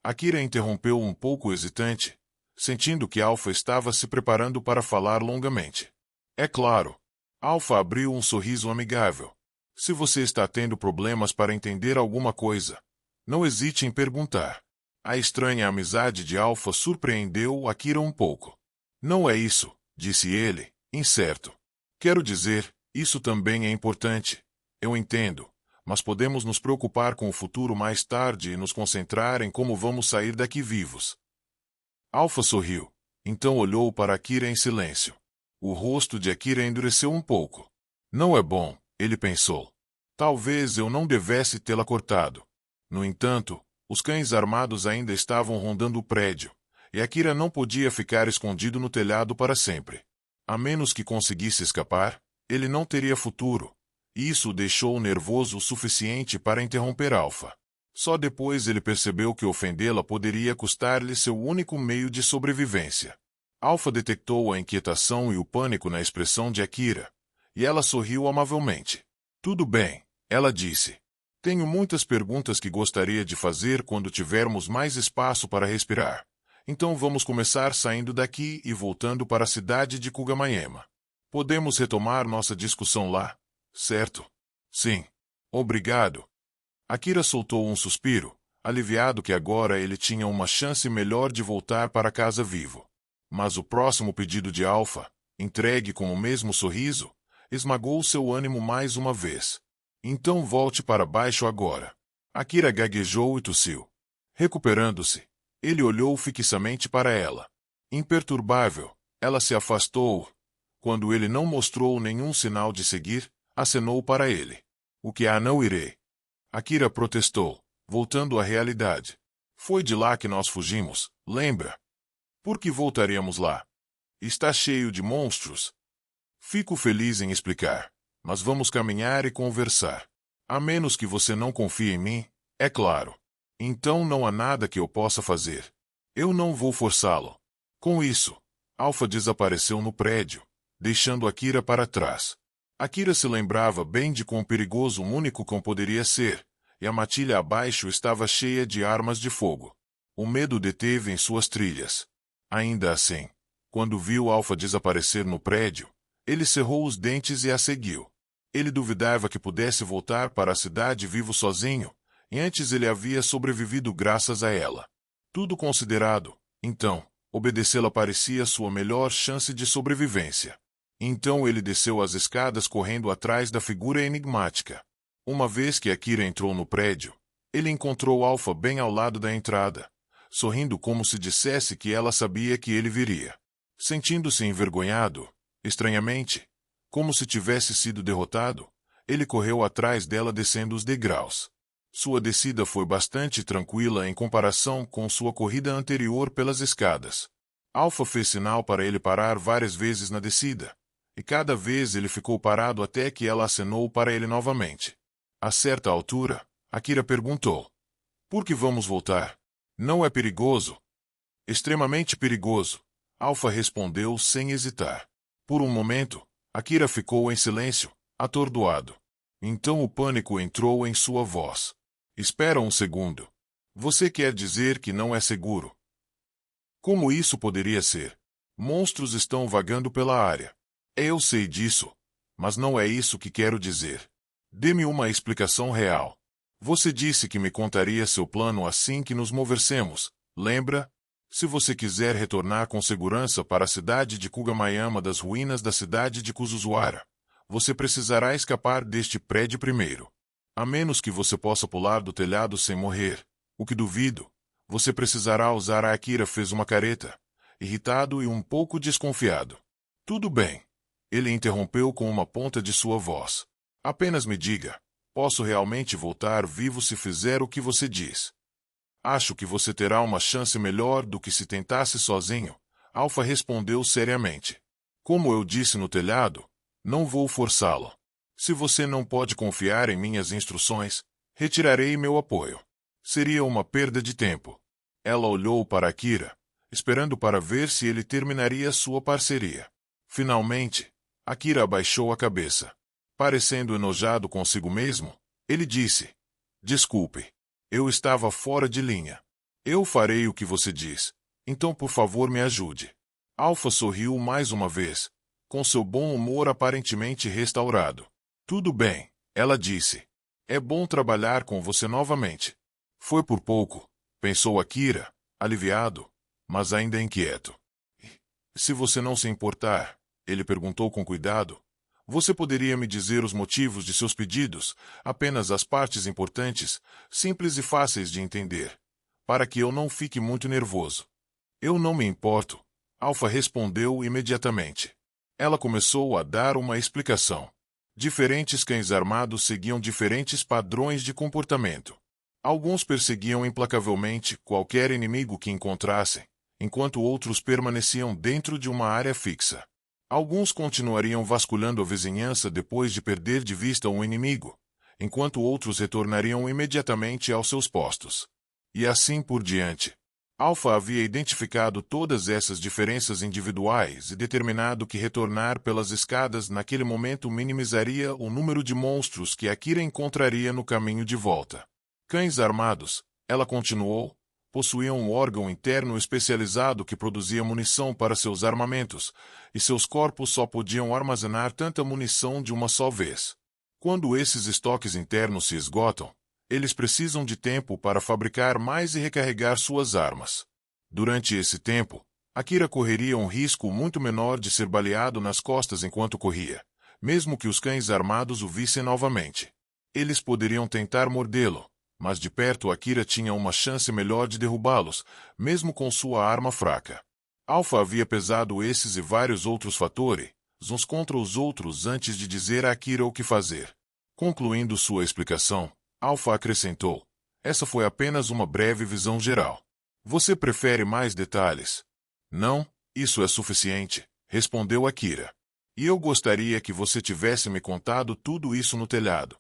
Akira interrompeu um pouco hesitante, sentindo que Alpha estava se preparando para falar longamente. É claro. Alpha abriu um sorriso amigável. Se você está tendo problemas para entender alguma coisa, não hesite em perguntar. A estranha amizade de Alpha surpreendeu Akira um pouco. Não é isso, disse ele, incerto. Quero dizer, isso também é importante. Eu entendo, mas podemos nos preocupar com o futuro mais tarde e nos concentrar em como vamos sair daqui vivos. Alpha sorriu, então olhou para Akira em silêncio. O rosto de Akira endureceu um pouco. Não é bom, ele pensou. Talvez eu não devesse tê-la cortado. No entanto, os cães armados ainda estavam rondando o prédio, e Akira não podia ficar escondido no telhado para sempre. A menos que conseguisse escapar, ele não teria futuro, e isso o deixou nervoso o suficiente para interromper Alpha. Só depois ele percebeu que ofendê-la poderia custar-lhe seu único meio de sobrevivência. Alpha detectou a inquietação e o pânico na expressão de Akira, e ela sorriu amavelmente. Tudo bem, ela disse. Tenho muitas perguntas que gostaria de fazer quando tivermos mais espaço para respirar. Então vamos começar saindo daqui e voltando para a cidade de Kugamayama. Podemos retomar nossa discussão lá, certo? Sim. Obrigado. Akira soltou um suspiro, aliviado que agora ele tinha uma chance melhor de voltar para casa vivo. Mas o próximo pedido de Alpha, entregue com o mesmo sorriso, esmagou seu ânimo mais uma vez. Então volte para baixo agora. Akira gaguejou e tossiu. Recuperando-se, ele olhou fixamente para ela. Imperturbável, ela se afastou. Quando ele não mostrou nenhum sinal de seguir, acenou para ele. O que há não irei. Akira protestou, voltando à realidade. Foi de lá que nós fugimos, lembra? Por que voltaríamos lá? Está cheio de monstros. Fico feliz em explicar, mas vamos caminhar e conversar. A menos que você não confie em mim, é claro. Então não há nada que eu possa fazer. Eu não vou forçá-lo. Com isso, Alpha desapareceu no prédio, deixando Akira para trás. Akira se lembrava bem de quão perigoso um único cão poderia ser, e a matilha abaixo estava cheia de armas de fogo. O medo deteve em suas trilhas. Ainda assim, quando viu Alpha desaparecer no prédio, ele cerrou os dentes e a seguiu. Ele duvidava que pudesse voltar para a cidade vivo sozinho, e antes ele havia sobrevivido graças a ela. Tudo considerado, então, obedecê-la parecia sua melhor chance de sobrevivência. Então ele desceu as escadas correndo atrás da figura enigmática. Uma vez que Akira entrou no prédio, ele encontrou Alpha bem ao lado da entrada, sorrindo como se dissesse que ela sabia que ele viria. Sentindo-se envergonhado, estranhamente, como se tivesse sido derrotado, ele correu atrás dela descendo os degraus. Sua descida foi bastante tranquila em comparação com sua corrida anterior pelas escadas. Alpha fez sinal para ele parar várias vezes na descida, e cada vez ele ficou parado até que ela acenou para ele novamente. A certa altura, Akira perguntou: "Por que vamos voltar? Não é perigoso?" "Extremamente perigoso", Alpha respondeu sem hesitar. Por um momento, Akira ficou em silêncio, atordoado. Então o pânico entrou em sua voz. "Espera um segundo. Você quer dizer que não é seguro?" "Como isso poderia ser? Monstros estão vagando pela área." "Eu sei disso, mas não é isso que quero dizer. Dê-me uma explicação real. Você disse que me contaria seu plano assim que nos moversemos, lembra? Se você quiser retornar com segurança para a cidade de Kugamayama das ruínas da cidade de Kuzuzuara, você precisará escapar deste prédio primeiro. A menos que você possa pular do telhado sem morrer, o que duvido, você precisará usar a..." Akira fez uma careta, irritado e um pouco desconfiado. "Tudo bem." Ele interrompeu com uma ponta de sua voz. "Apenas me diga, posso realmente voltar vivo se fizer o que você diz?" "Acho que você terá uma chance melhor do que se tentasse sozinho", Alpha respondeu seriamente. "Como eu disse no telhado, não vou forçá-lo. Se você não pode confiar em minhas instruções, retirarei meu apoio. Seria uma perda de tempo." Ela olhou para Akira, esperando para ver se ele terminaria sua parceria. Finalmente, Akira abaixou a cabeça. Parecendo enojado consigo mesmo, ele disse: "Desculpe. Eu estava fora de linha. Eu farei o que você diz, então por favor me ajude." Alpha sorriu mais uma vez, com seu bom humor aparentemente restaurado. "Tudo bem," ela disse. "É bom trabalhar com você novamente." Foi por pouco, pensou Akira, aliviado, mas ainda inquieto. "Se você não se importar," ele perguntou com cuidado, "você poderia me dizer os motivos de seus pedidos, apenas as partes importantes, simples e fáceis de entender, para que eu não fique muito nervoso?" "Eu não me importo," Alpha respondeu imediatamente. Ela começou a dar uma explicação. Diferentes cães armados seguiam diferentes padrões de comportamento. Alguns perseguiam implacavelmente qualquer inimigo que encontrassem, enquanto outros permaneciam dentro de uma área fixa. Alguns continuariam vasculhando a vizinhança depois de perder de vista um inimigo, enquanto outros retornariam imediatamente aos seus postos. E assim por diante. Alpha havia identificado todas essas diferenças individuais e determinado que retornar pelas escadas naquele momento minimizaria o número de monstros que Akira encontraria no caminho de volta. Cães armados, ela continuou, possuíam um órgão interno especializado que produzia munição para seus armamentos, e seus corpos só podiam armazenar tanta munição de uma só vez. Quando esses estoques internos se esgotam, eles precisam de tempo para fabricar mais e recarregar suas armas. Durante esse tempo, Akira correria um risco muito menor de ser baleado nas costas enquanto corria, mesmo que os cães armados o vissem novamente. Eles poderiam tentar mordê-lo, mas de perto Akira tinha uma chance melhor de derrubá-los, mesmo com sua arma fraca. Alpha havia pesado esses e vários outros fatores, uns contra os outros antes de dizer a Akira o que fazer. Concluindo sua explicação, Alpha acrescentou: "Essa foi apenas uma breve visão geral. Você prefere mais detalhes?" "Não, isso é suficiente", respondeu Akira. "E eu gostaria que você tivesse me contado tudo isso no telhado."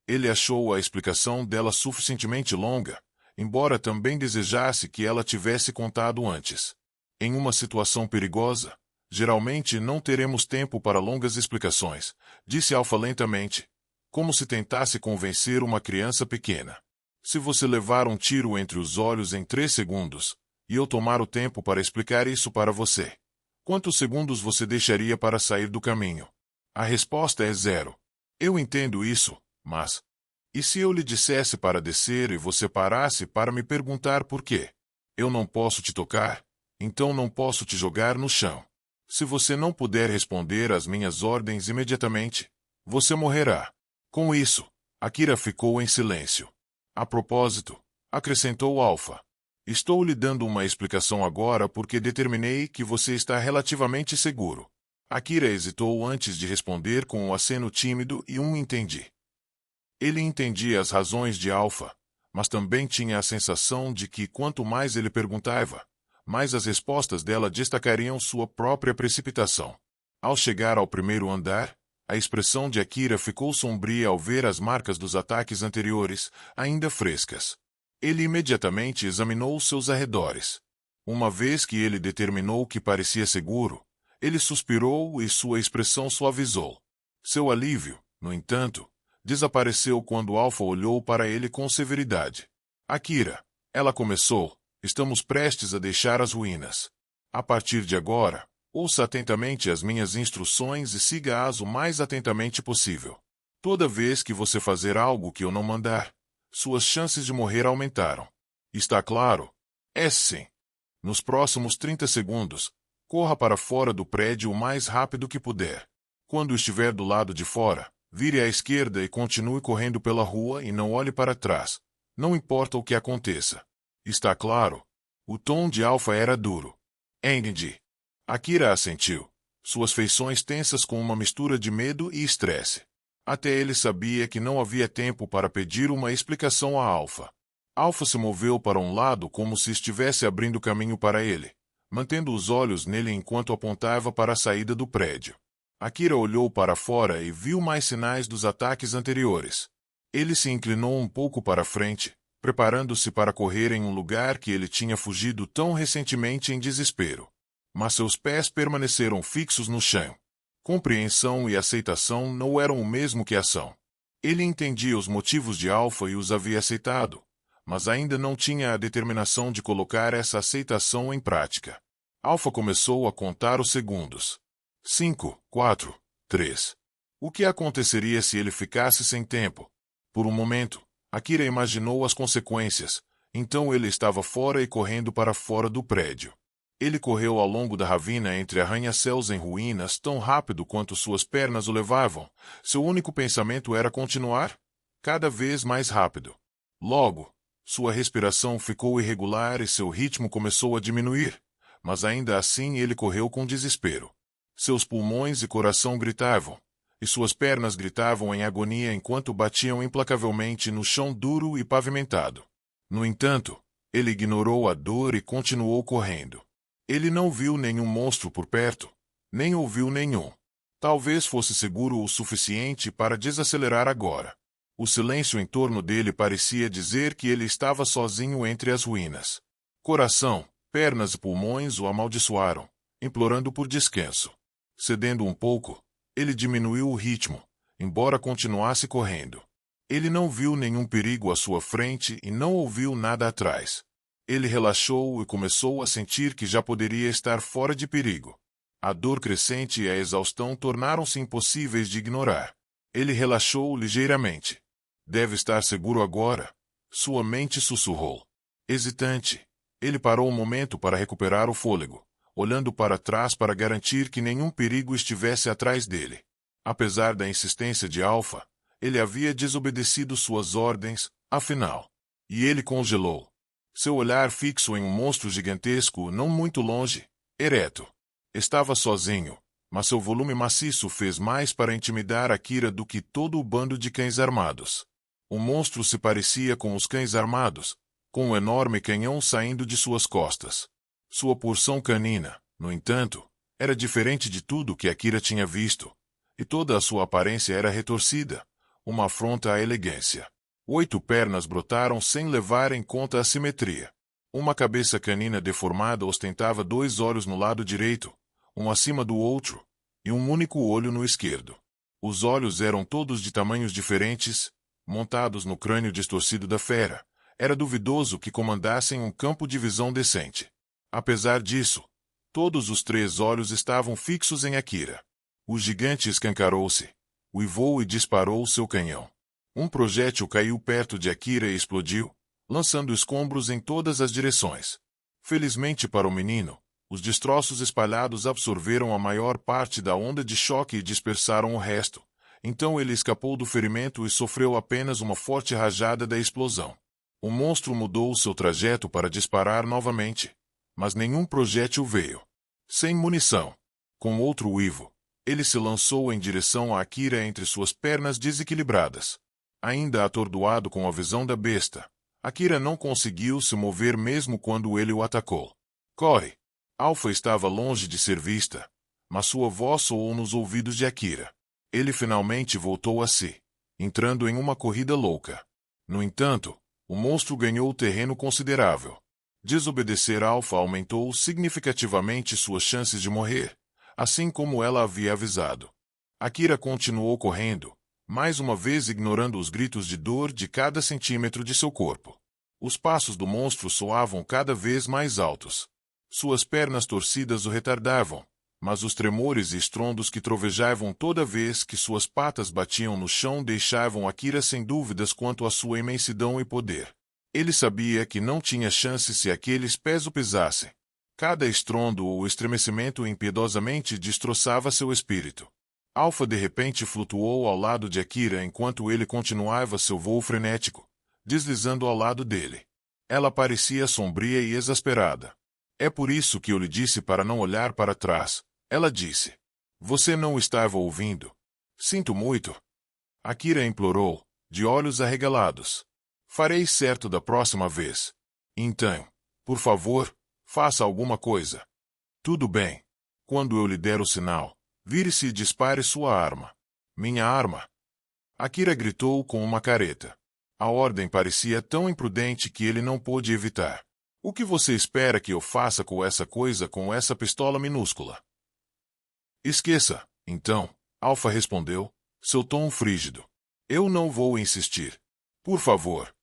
Ele achou a explicação dela suficientemente longa, embora também desejasse que ela tivesse contado antes. Em uma situação perigosa, geralmente não teremos tempo para longas explicações, disse Alpha lentamente, como se tentasse convencer uma criança pequena. "Se você levar um tiro entre os olhos em 3 segundos, e eu tomar o tempo para explicar isso para você, quantos segundos você deixaria para sair do caminho?" A resposta é 0. "Eu entendo isso, mas... E se eu lhe dissesse para descer e você parasse para me perguntar por quê? Eu não posso te tocar, então não posso te jogar no chão. Se você não puder responder às minhas ordens imediatamente, você morrerá." Com isso, Akira ficou em silêncio. "A propósito", acrescentou Alpha, "estou lhe dando uma explicação agora porque determinei que você está relativamente seguro." Akira hesitou antes de responder com um aceno tímido e entendi. Ele entendia as razões de Alpha, mas também tinha a sensação de que quanto mais ele perguntava, mais as respostas dela destacariam sua própria precipitação. Ao chegar ao primeiro andar, a expressão de Akira ficou sombria ao ver as marcas dos ataques anteriores, ainda frescas. Ele imediatamente examinou seus arredores. Uma vez que ele determinou que parecia seguro, ele suspirou e sua expressão suavizou. Seu alívio, no entanto, desapareceu quando Alpha olhou para ele com severidade. Akira, ela começou, estamos prestes a deixar as ruínas. A partir de agora, ouça atentamente as minhas instruções e siga-as o mais atentamente possível. Toda vez que você fazer algo que eu não mandar, suas chances de morrer aumentaram. Está claro? É sim. Nos próximos 30 segundos, corra para fora do prédio o mais rápido que puder. Quando estiver do lado de fora, vire à esquerda e continue correndo pela rua e não olhe para trás. Não importa o que aconteça. Está claro? O tom de Alpha era duro. Entendi. Akira assentiu, suas feições tensas com uma mistura de medo e estresse. Até ele sabia que não havia tempo para pedir uma explicação a Alpha. Alpha se moveu para um lado como se estivesse abrindo caminho para ele, mantendo os olhos nele enquanto apontava para a saída do prédio. Akira olhou para fora e viu mais sinais dos ataques anteriores. Ele se inclinou um pouco para frente, preparando-se para correr em um lugar que ele tinha fugido tão recentemente em desespero. Mas seus pés permaneceram fixos no chão. Compreensão e aceitação não eram o mesmo que ação. Ele entendia os motivos de Alpha e os havia aceitado, mas ainda não tinha a determinação de colocar essa aceitação em prática. Alpha começou a contar os segundos. 5, 4, 3. O que aconteceria se ele ficasse sem tempo? Por um momento, Akira imaginou as consequências, então ele estava fora e correndo para fora do prédio. Ele correu ao longo da ravina entre arranha-céus em ruínas tão rápido quanto suas pernas o levavam. Seu único pensamento era continuar, cada vez mais rápido. Logo, sua respiração ficou irregular e seu ritmo começou a diminuir, mas ainda assim ele correu com desespero. Seus pulmões e coração gritavam, e suas pernas gritavam em agonia enquanto batiam implacavelmente no chão duro e pavimentado. No entanto, ele ignorou a dor e continuou correndo. Ele não viu nenhum monstro por perto, nem ouviu nenhum. Talvez fosse seguro o suficiente para desacelerar agora. O silêncio em torno dele parecia dizer que ele estava sozinho entre as ruínas. Coração, pernas e pulmões o amaldiçoaram, implorando por descanso. Cedendo um pouco, ele diminuiu o ritmo, embora continuasse correndo. Ele não viu nenhum perigo à sua frente e não ouviu nada atrás. Ele relaxou e começou a sentir que já poderia estar fora de perigo. A dor crescente e a exaustão tornaram-se impossíveis de ignorar. Ele relaxou ligeiramente. Deve estar seguro agora, sua mente sussurrou. Hesitante, ele parou um momento para recuperar o fôlego, olhando para trás para garantir que nenhum perigo estivesse atrás dele. Apesar da insistência de Alpha, ele havia desobedecido suas ordens, afinal. E ele congelou. Seu olhar fixo em um monstro gigantesco não muito longe, ereto. Estava sozinho, mas seu volume maciço fez mais para intimidar Akira do que todo o bando de cães armados. O monstro se parecia com os cães armados, com um enorme canhão saindo de suas costas. Sua porção canina, no entanto, era diferente de tudo que Akira tinha visto, e toda a sua aparência era retorcida, uma afronta à elegância. 8 pernas brotaram sem levar em conta a simetria. Uma cabeça canina deformada ostentava 2 olhos no lado direito, um acima do outro, e um único olho no esquerdo. Os olhos eram todos de tamanhos diferentes, montados no crânio distorcido da fera. Era duvidoso que comandassem um campo de visão decente. Apesar disso, todos os 3 olhos estavam fixos em Akira. O gigante escancarou-se, uivou e disparou seu canhão. Um projétil caiu perto de Akira e explodiu, lançando escombros em todas as direções. Felizmente para o menino, os destroços espalhados absorveram a maior parte da onda de choque e dispersaram o resto. Então ele escapou do ferimento e sofreu apenas uma forte rajada da explosão. O monstro mudou seu trajeto para disparar novamente, mas nenhum projétil veio. Sem munição. Com outro uivo, ele se lançou em direção a Akira entre suas pernas desequilibradas. Ainda atordoado com a visão da besta, Akira não conseguiu se mover mesmo quando ele o atacou. Corre! Alpha estava longe de ser vista, mas sua voz soou nos ouvidos de Akira. Ele finalmente voltou a si, entrando em uma corrida louca. No entanto, o monstro ganhou terreno considerável. Desobedecer Alpha aumentou significativamente suas chances de morrer, assim como ela havia avisado. Akira continuou correndo, mais uma vez ignorando os gritos de dor de cada centímetro de seu corpo. Os passos do monstro soavam cada vez mais altos. Suas pernas torcidas o retardavam, mas os tremores e estrondos que trovejavam toda vez que suas patas batiam no chão deixavam Akira sem dúvidas quanto à sua imensidão e poder. Ele sabia que não tinha chance se aqueles pés o pisassem. Cada estrondo ou estremecimento impiedosamente destroçava seu espírito. Alpha de repente flutuou ao lado de Akira enquanto ele continuava seu voo frenético, deslizando ao lado dele. Ela parecia sombria e exasperada. É por isso que eu lhe disse para não olhar para trás, ela disse. Você não estava ouvindo. Sinto muito. Akira implorou, de olhos arregalados. Farei certo da próxima vez. Então, por favor, faça alguma coisa. Tudo bem. Quando eu lhe der o sinal, vire-se e dispare sua arma. Minha arma? Akira gritou com uma careta. A ordem parecia tão imprudente que ele não pôde evitar. O que você espera que eu faça com essa pistola minúscula? Esqueça, então, Alpha respondeu, seu tom frígido. Eu não vou insistir. Por favor.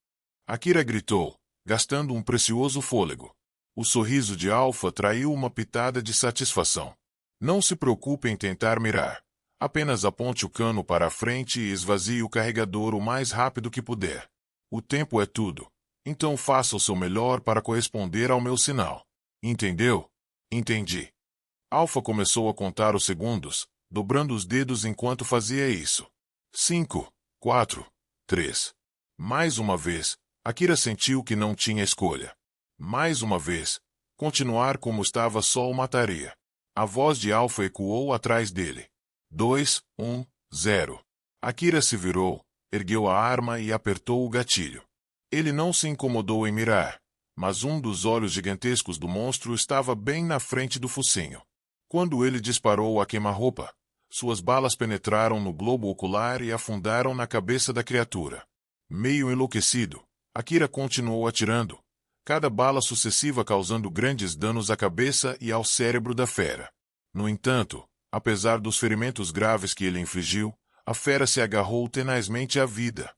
Akira gritou, gastando um precioso fôlego. O sorriso de Alpha traiu uma pitada de satisfação. Não se preocupe em tentar mirar. Apenas aponte o cano para a frente e esvazie o carregador o mais rápido que puder. O tempo é tudo. Então faça o seu melhor para corresponder ao meu sinal. Entendeu? Entendi. Alpha começou a contar os segundos, dobrando os dedos enquanto fazia isso. 5, 4, 3. Mais uma vez, Akira sentiu que não tinha escolha. Mais uma vez, continuar como estava só o mataria. A voz de Alpha ecoou atrás dele. 2, 1, 0. Akira se virou, ergueu a arma e apertou o gatilho. Ele não se incomodou em mirar, mas um dos olhos gigantescos do monstro estava bem na frente do focinho. Quando ele disparou a queima-roupa, suas balas penetraram no globo ocular e afundaram na cabeça da criatura. Meio enlouquecido, Akira continuou atirando, cada bala sucessiva causando grandes danos à cabeça e ao cérebro da fera. No entanto, apesar dos ferimentos graves que ele infligiu, a fera se agarrou tenazmente à vida.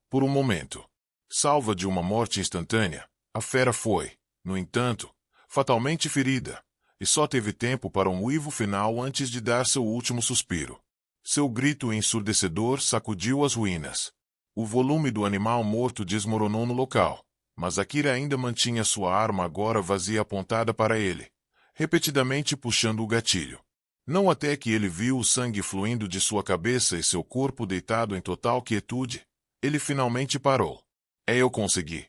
Por um momento, salva de uma morte instantânea, a fera foi, no entanto, fatalmente ferida, e só teve tempo para um uivo final antes de dar seu último suspiro. Seu grito ensurdecedor sacudiu as ruínas. O volume do animal morto desmoronou no local, mas Akira ainda mantinha sua arma agora vazia apontada para ele, repetidamente puxando o gatilho. Não até que ele viu o sangue fluindo de sua cabeça e seu corpo deitado em total quietude, ele finalmente parou. Eu consegui.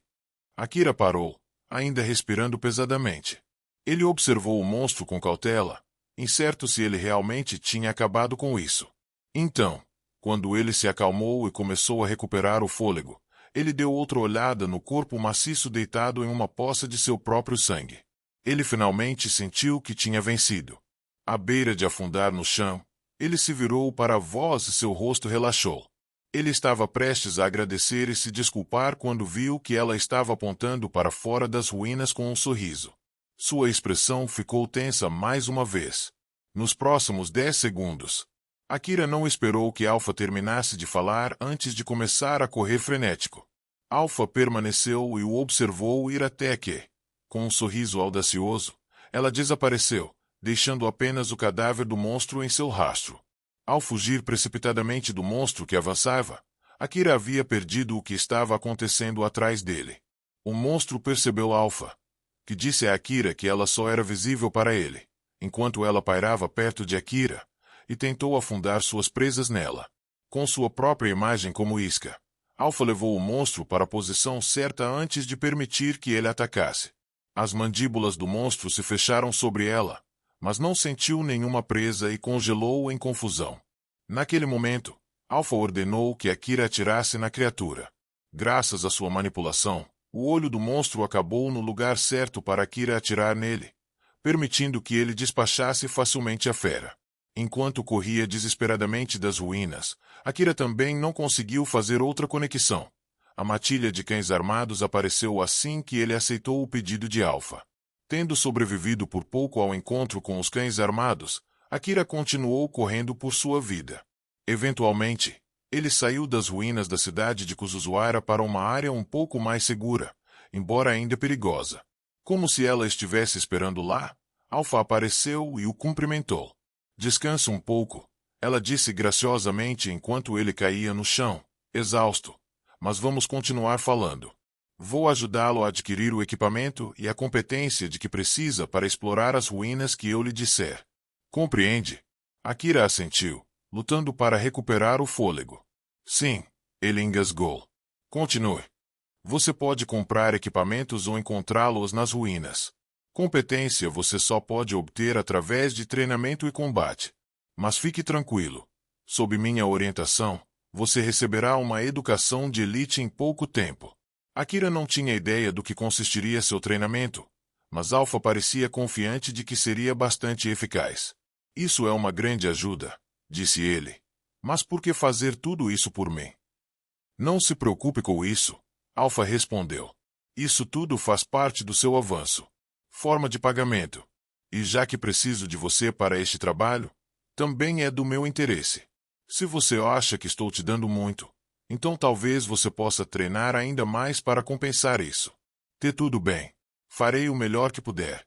Akira parou, ainda respirando pesadamente. Ele observou o monstro com cautela, incerto se ele realmente tinha acabado com isso. Então, quando ele se acalmou e começou a recuperar o fôlego, ele deu outra olhada no corpo maciço deitado em uma poça de seu próprio sangue. Ele finalmente sentiu que tinha vencido. À beira de afundar no chão, ele se virou para a voz e seu rosto relaxou. Ele estava prestes a agradecer e se desculpar quando viu que ela estava apontando para fora das ruínas com um sorriso. Sua expressão ficou tensa mais uma vez. Nos próximos 10 segundos, Akira não esperou que Alpha terminasse de falar antes de começar a correr frenético. Alpha permaneceu e o observou ir até que, com um sorriso audacioso, ela desapareceu, deixando apenas o cadáver do monstro em seu rastro. Ao fugir precipitadamente do monstro que avançava, Akira havia perdido o que estava acontecendo atrás dele. O monstro percebeu Alpha, que disse a Akira que ela só era visível para ele, enquanto ela pairava perto de Akira, e tentou afundar suas presas nela. Com sua própria imagem como isca, Alpha levou o monstro para a posição certa antes de permitir que ele atacasse. As mandíbulas do monstro se fecharam sobre ela, mas não sentiu nenhuma presa e congelou em confusão. Naquele momento, Alpha ordenou que Akira atirasse na criatura. Graças à sua manipulação, o olho do monstro acabou no lugar certo para Akira atirar nele, permitindo que ele despachasse facilmente a fera. Enquanto corria desesperadamente das ruínas, Akira também não conseguiu fazer outra conexão. A matilha de cães armados apareceu assim que ele aceitou o pedido de Alpha. Tendo sobrevivido por pouco ao encontro com os cães armados, Akira continuou correndo por sua vida. Eventualmente, ele saiu das ruínas da cidade de Kuzuzuara para uma área um pouco mais segura, embora ainda perigosa. Como se ela estivesse esperando lá, Alpha apareceu e o cumprimentou. Descanse um pouco, ela disse graciosamente enquanto ele caía no chão, exausto. Mas vamos continuar falando. Vou ajudá-lo a adquirir o equipamento e a competência de que precisa para explorar as ruínas que eu lhe disser. Compreende? Akira assentiu, lutando para recuperar o fôlego. Sim, ele engasgou. Continue. Você pode comprar equipamentos ou encontrá-los nas ruínas. Competência você só pode obter através de treinamento e combate. Mas fique tranquilo. Sob minha orientação, você receberá uma educação de elite em pouco tempo. Akira não tinha ideia do que consistiria seu treinamento, mas Alpha parecia confiante de que seria bastante eficaz. Isso é uma grande ajuda, disse ele. Mas por que fazer tudo isso por mim? Não se preocupe com isso, Alpha respondeu. Isso tudo faz parte do seu avanço. Forma de pagamento. E já que preciso de você para este trabalho, também é do meu interesse. Se você acha que estou te dando muito, então talvez você possa treinar ainda mais para compensar isso. Tudo bem. Farei o melhor que puder.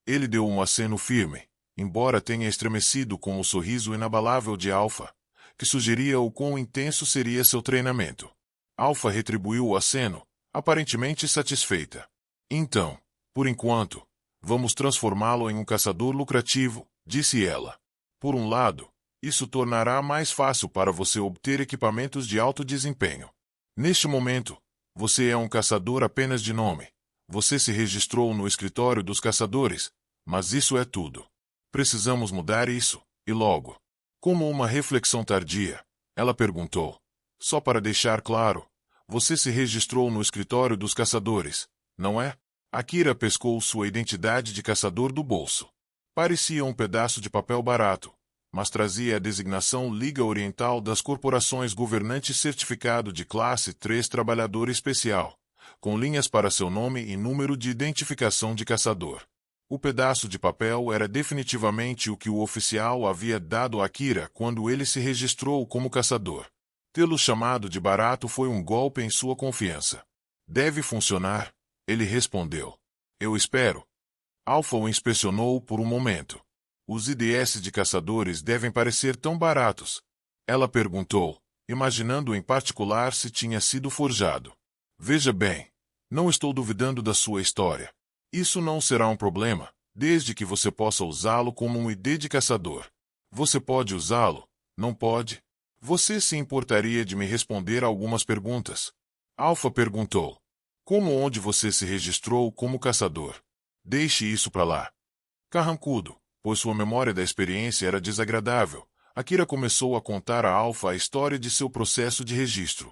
Ele deu um aceno firme, embora tenha estremecido com o sorriso inabalável de Alpha, que sugeria o quão intenso seria seu treinamento. Alpha retribuiu o aceno, aparentemente satisfeita. Então, por enquanto, vamos transformá-lo em um caçador lucrativo, disse ela. Por um lado, isso tornará mais fácil para você obter equipamentos de alto desempenho. Neste momento, você é um caçador apenas de nome. Você se registrou no escritório dos caçadores, mas isso é tudo. Precisamos mudar isso, e logo. Como uma reflexão tardia, ela perguntou. Só para deixar claro, você se registrou no escritório dos caçadores, não é? Akira pescou sua identidade de caçador do bolso. Parecia um pedaço de papel barato, mas trazia a designação Liga Oriental das Corporações Governantes Certificado de Classe 3 Trabalhador Especial, com linhas para seu nome e número de identificação de caçador. O pedaço de papel era definitivamente o que o oficial havia dado a Akira quando ele se registrou como caçador. Tê-lo chamado de barato foi um golpe em sua confiança. Deve funcionar, ele respondeu. Eu espero. Alpha o inspecionou por um momento. Os IDS de caçadores devem parecer tão baratos. Ela perguntou, imaginando em particular se tinha sido forjado. Veja bem, não estou duvidando da sua história. Isso não será um problema, desde que você possa usá-lo como um ID de caçador. Você pode usá-lo, não pode? Você se importaria de me responder algumas perguntas? Alpha perguntou. Como onde você se registrou como caçador? Deixe isso para lá. Carrancudo, pois sua memória da experiência era desagradável, Akira começou a contar a Alpha a história de seu processo de registro.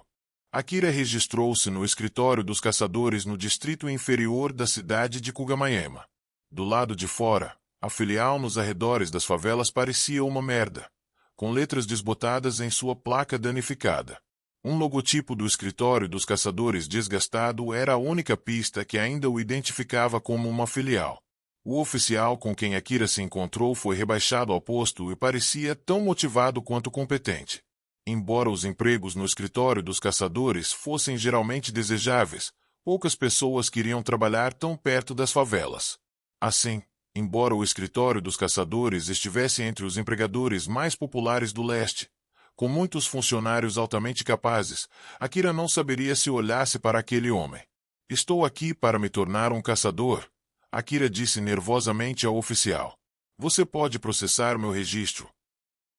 Akira registrou-se no escritório dos caçadores no distrito inferior da cidade de Kugamayama. Do lado de fora, a filial nos arredores das favelas parecia uma merda, com letras desbotadas em sua placa danificada. Um logotipo do escritório dos caçadores desgastado era a única pista que ainda o identificava como uma filial. O oficial com quem Akira se encontrou foi rebaixado ao posto e parecia tão motivado quanto competente. Embora os empregos no escritório dos caçadores fossem geralmente desejáveis, poucas pessoas queriam trabalhar tão perto das favelas. Assim, embora o escritório dos caçadores estivesse entre os empregadores mais populares do leste, com muitos funcionários altamente capazes, Akira não saberia se olhasse para aquele homem. Estou aqui para me tornar um caçador, Akira disse nervosamente ao oficial. Você pode processar meu registro.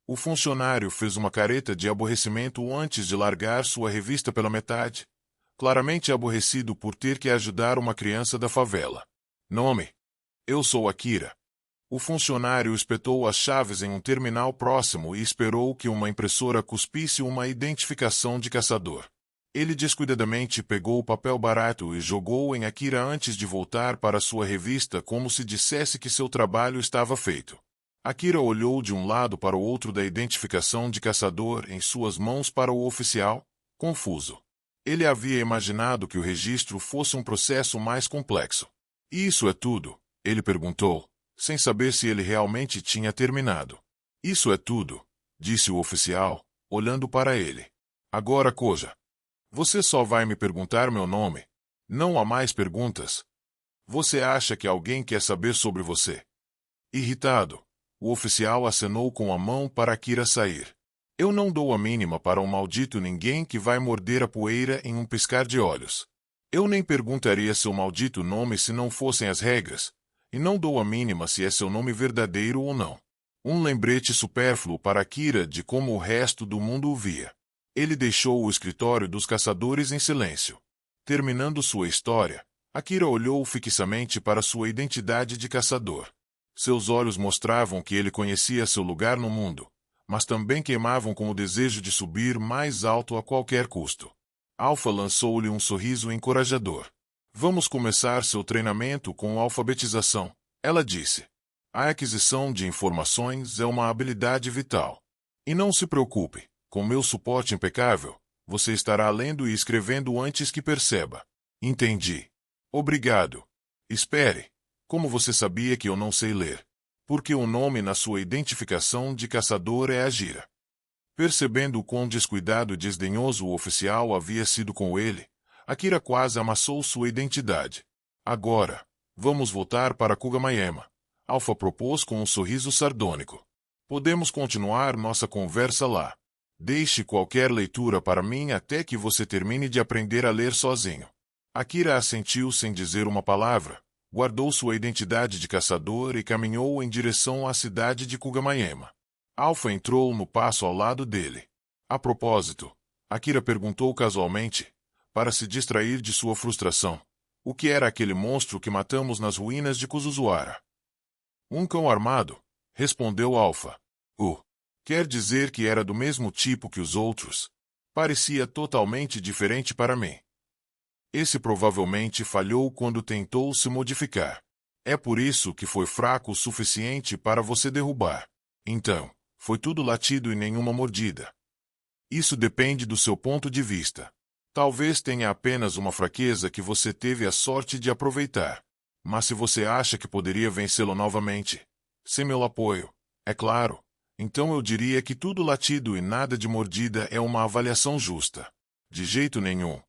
O funcionário fez uma careta de aborrecimento antes de largar sua revista pela metade, claramente aborrecido por ter que ajudar uma criança da favela. Nome? Eu sou Akira. O funcionário espetou as chaves em um terminal próximo e esperou que uma impressora cuspisse uma identificação de caçador. Ele descuidadamente pegou o papel barato e jogou em Akira antes de voltar para sua revista como se dissesse que seu trabalho estava feito. Akira olhou de um lado para o outro da identificação de caçador em suas mãos para o oficial, confuso. Ele havia imaginado que o registro fosse um processo mais complexo. Isso é tudo? Ele perguntou, sem saber se ele realmente tinha terminado. Isso é tudo, disse o oficial, olhando para ele. Agora, Koja. Você só vai me perguntar meu nome? Não há mais perguntas? Você acha que alguém quer saber sobre você? Irritado, o oficial acenou com a mão para Akira sair. Eu não dou a mínima para um maldito ninguém que vai morder a poeira em um piscar de olhos. Eu nem perguntaria seu maldito nome se não fossem as regras, e não dou a mínima se é seu nome verdadeiro ou não. Um lembrete supérfluo para Akira de como o resto do mundo o via. Ele deixou o escritório dos caçadores em silêncio. Terminando sua história, Akira olhou fixamente para sua identidade de caçador. Seus olhos mostravam que ele conhecia seu lugar no mundo, mas também queimavam com o desejo de subir mais alto a qualquer custo. Alpha lançou-lhe um sorriso encorajador. Vamos começar seu treinamento com alfabetização, ela disse. A aquisição de informações é uma habilidade vital. E não se preocupe. Com meu suporte impecável, você estará lendo e escrevendo antes que perceba. Entendi. Obrigado. Espere. Como você sabia que eu não sei ler? Porque o nome na sua identificação de caçador é Agira. Percebendo o quão descuidado e desdenhoso o oficial havia sido com ele, Akira quase amassou sua identidade. Agora, vamos voltar para Kugamayama. Alpha propôs com um sorriso sardônico. Podemos continuar nossa conversa lá. Deixe qualquer leitura para mim até que você termine de aprender a ler sozinho. Akira assentiu sem dizer uma palavra, guardou sua identidade de caçador e caminhou em direção à cidade de Kugamayama. Alpha entrou no passo ao lado dele. A propósito, Akira perguntou casualmente, para se distrair de sua frustração, o que era aquele monstro que matamos nas ruínas de Kuzuzuara? Um cão armado, respondeu Alpha. Quer dizer que era do mesmo tipo que os outros. Parecia totalmente diferente para mim. Esse provavelmente falhou quando tentou se modificar. É por isso que foi fraco o suficiente para você derrubar. Então, foi tudo latido e nenhuma mordida. Isso depende do seu ponto de vista. Talvez tenha apenas uma fraqueza que você teve a sorte de aproveitar. Mas se você acha que poderia vencê-lo novamente, sem meu apoio, é claro, então eu diria que tudo latido e nada de mordida é uma avaliação justa. De jeito nenhum.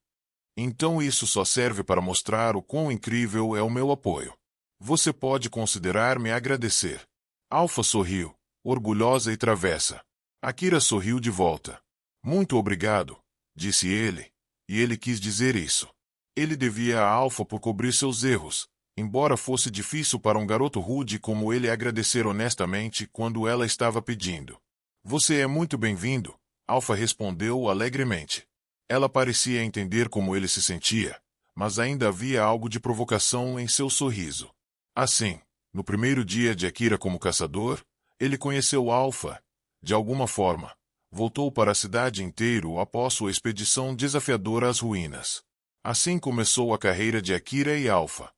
Então isso só serve para mostrar o quão incrível é o meu apoio. Você pode considerar-me agradecer. Alpha sorriu, orgulhosa e travessa. Akira sorriu de volta. Muito obrigado, disse ele, e ele quis dizer isso. Ele devia a Alpha por cobrir seus erros, embora fosse difícil para um garoto rude como ele agradecer honestamente quando ela estava pedindo. Você é muito bem-vindo, Alpha respondeu alegremente. Ela parecia entender como ele se sentia, mas ainda havia algo de provocação em seu sorriso. Assim, no primeiro dia de Akira como caçador, ele conheceu Alpha. De alguma forma, voltou para a cidade inteiro após sua expedição desafiadora às ruínas. Assim começou a carreira de Akira e Alpha.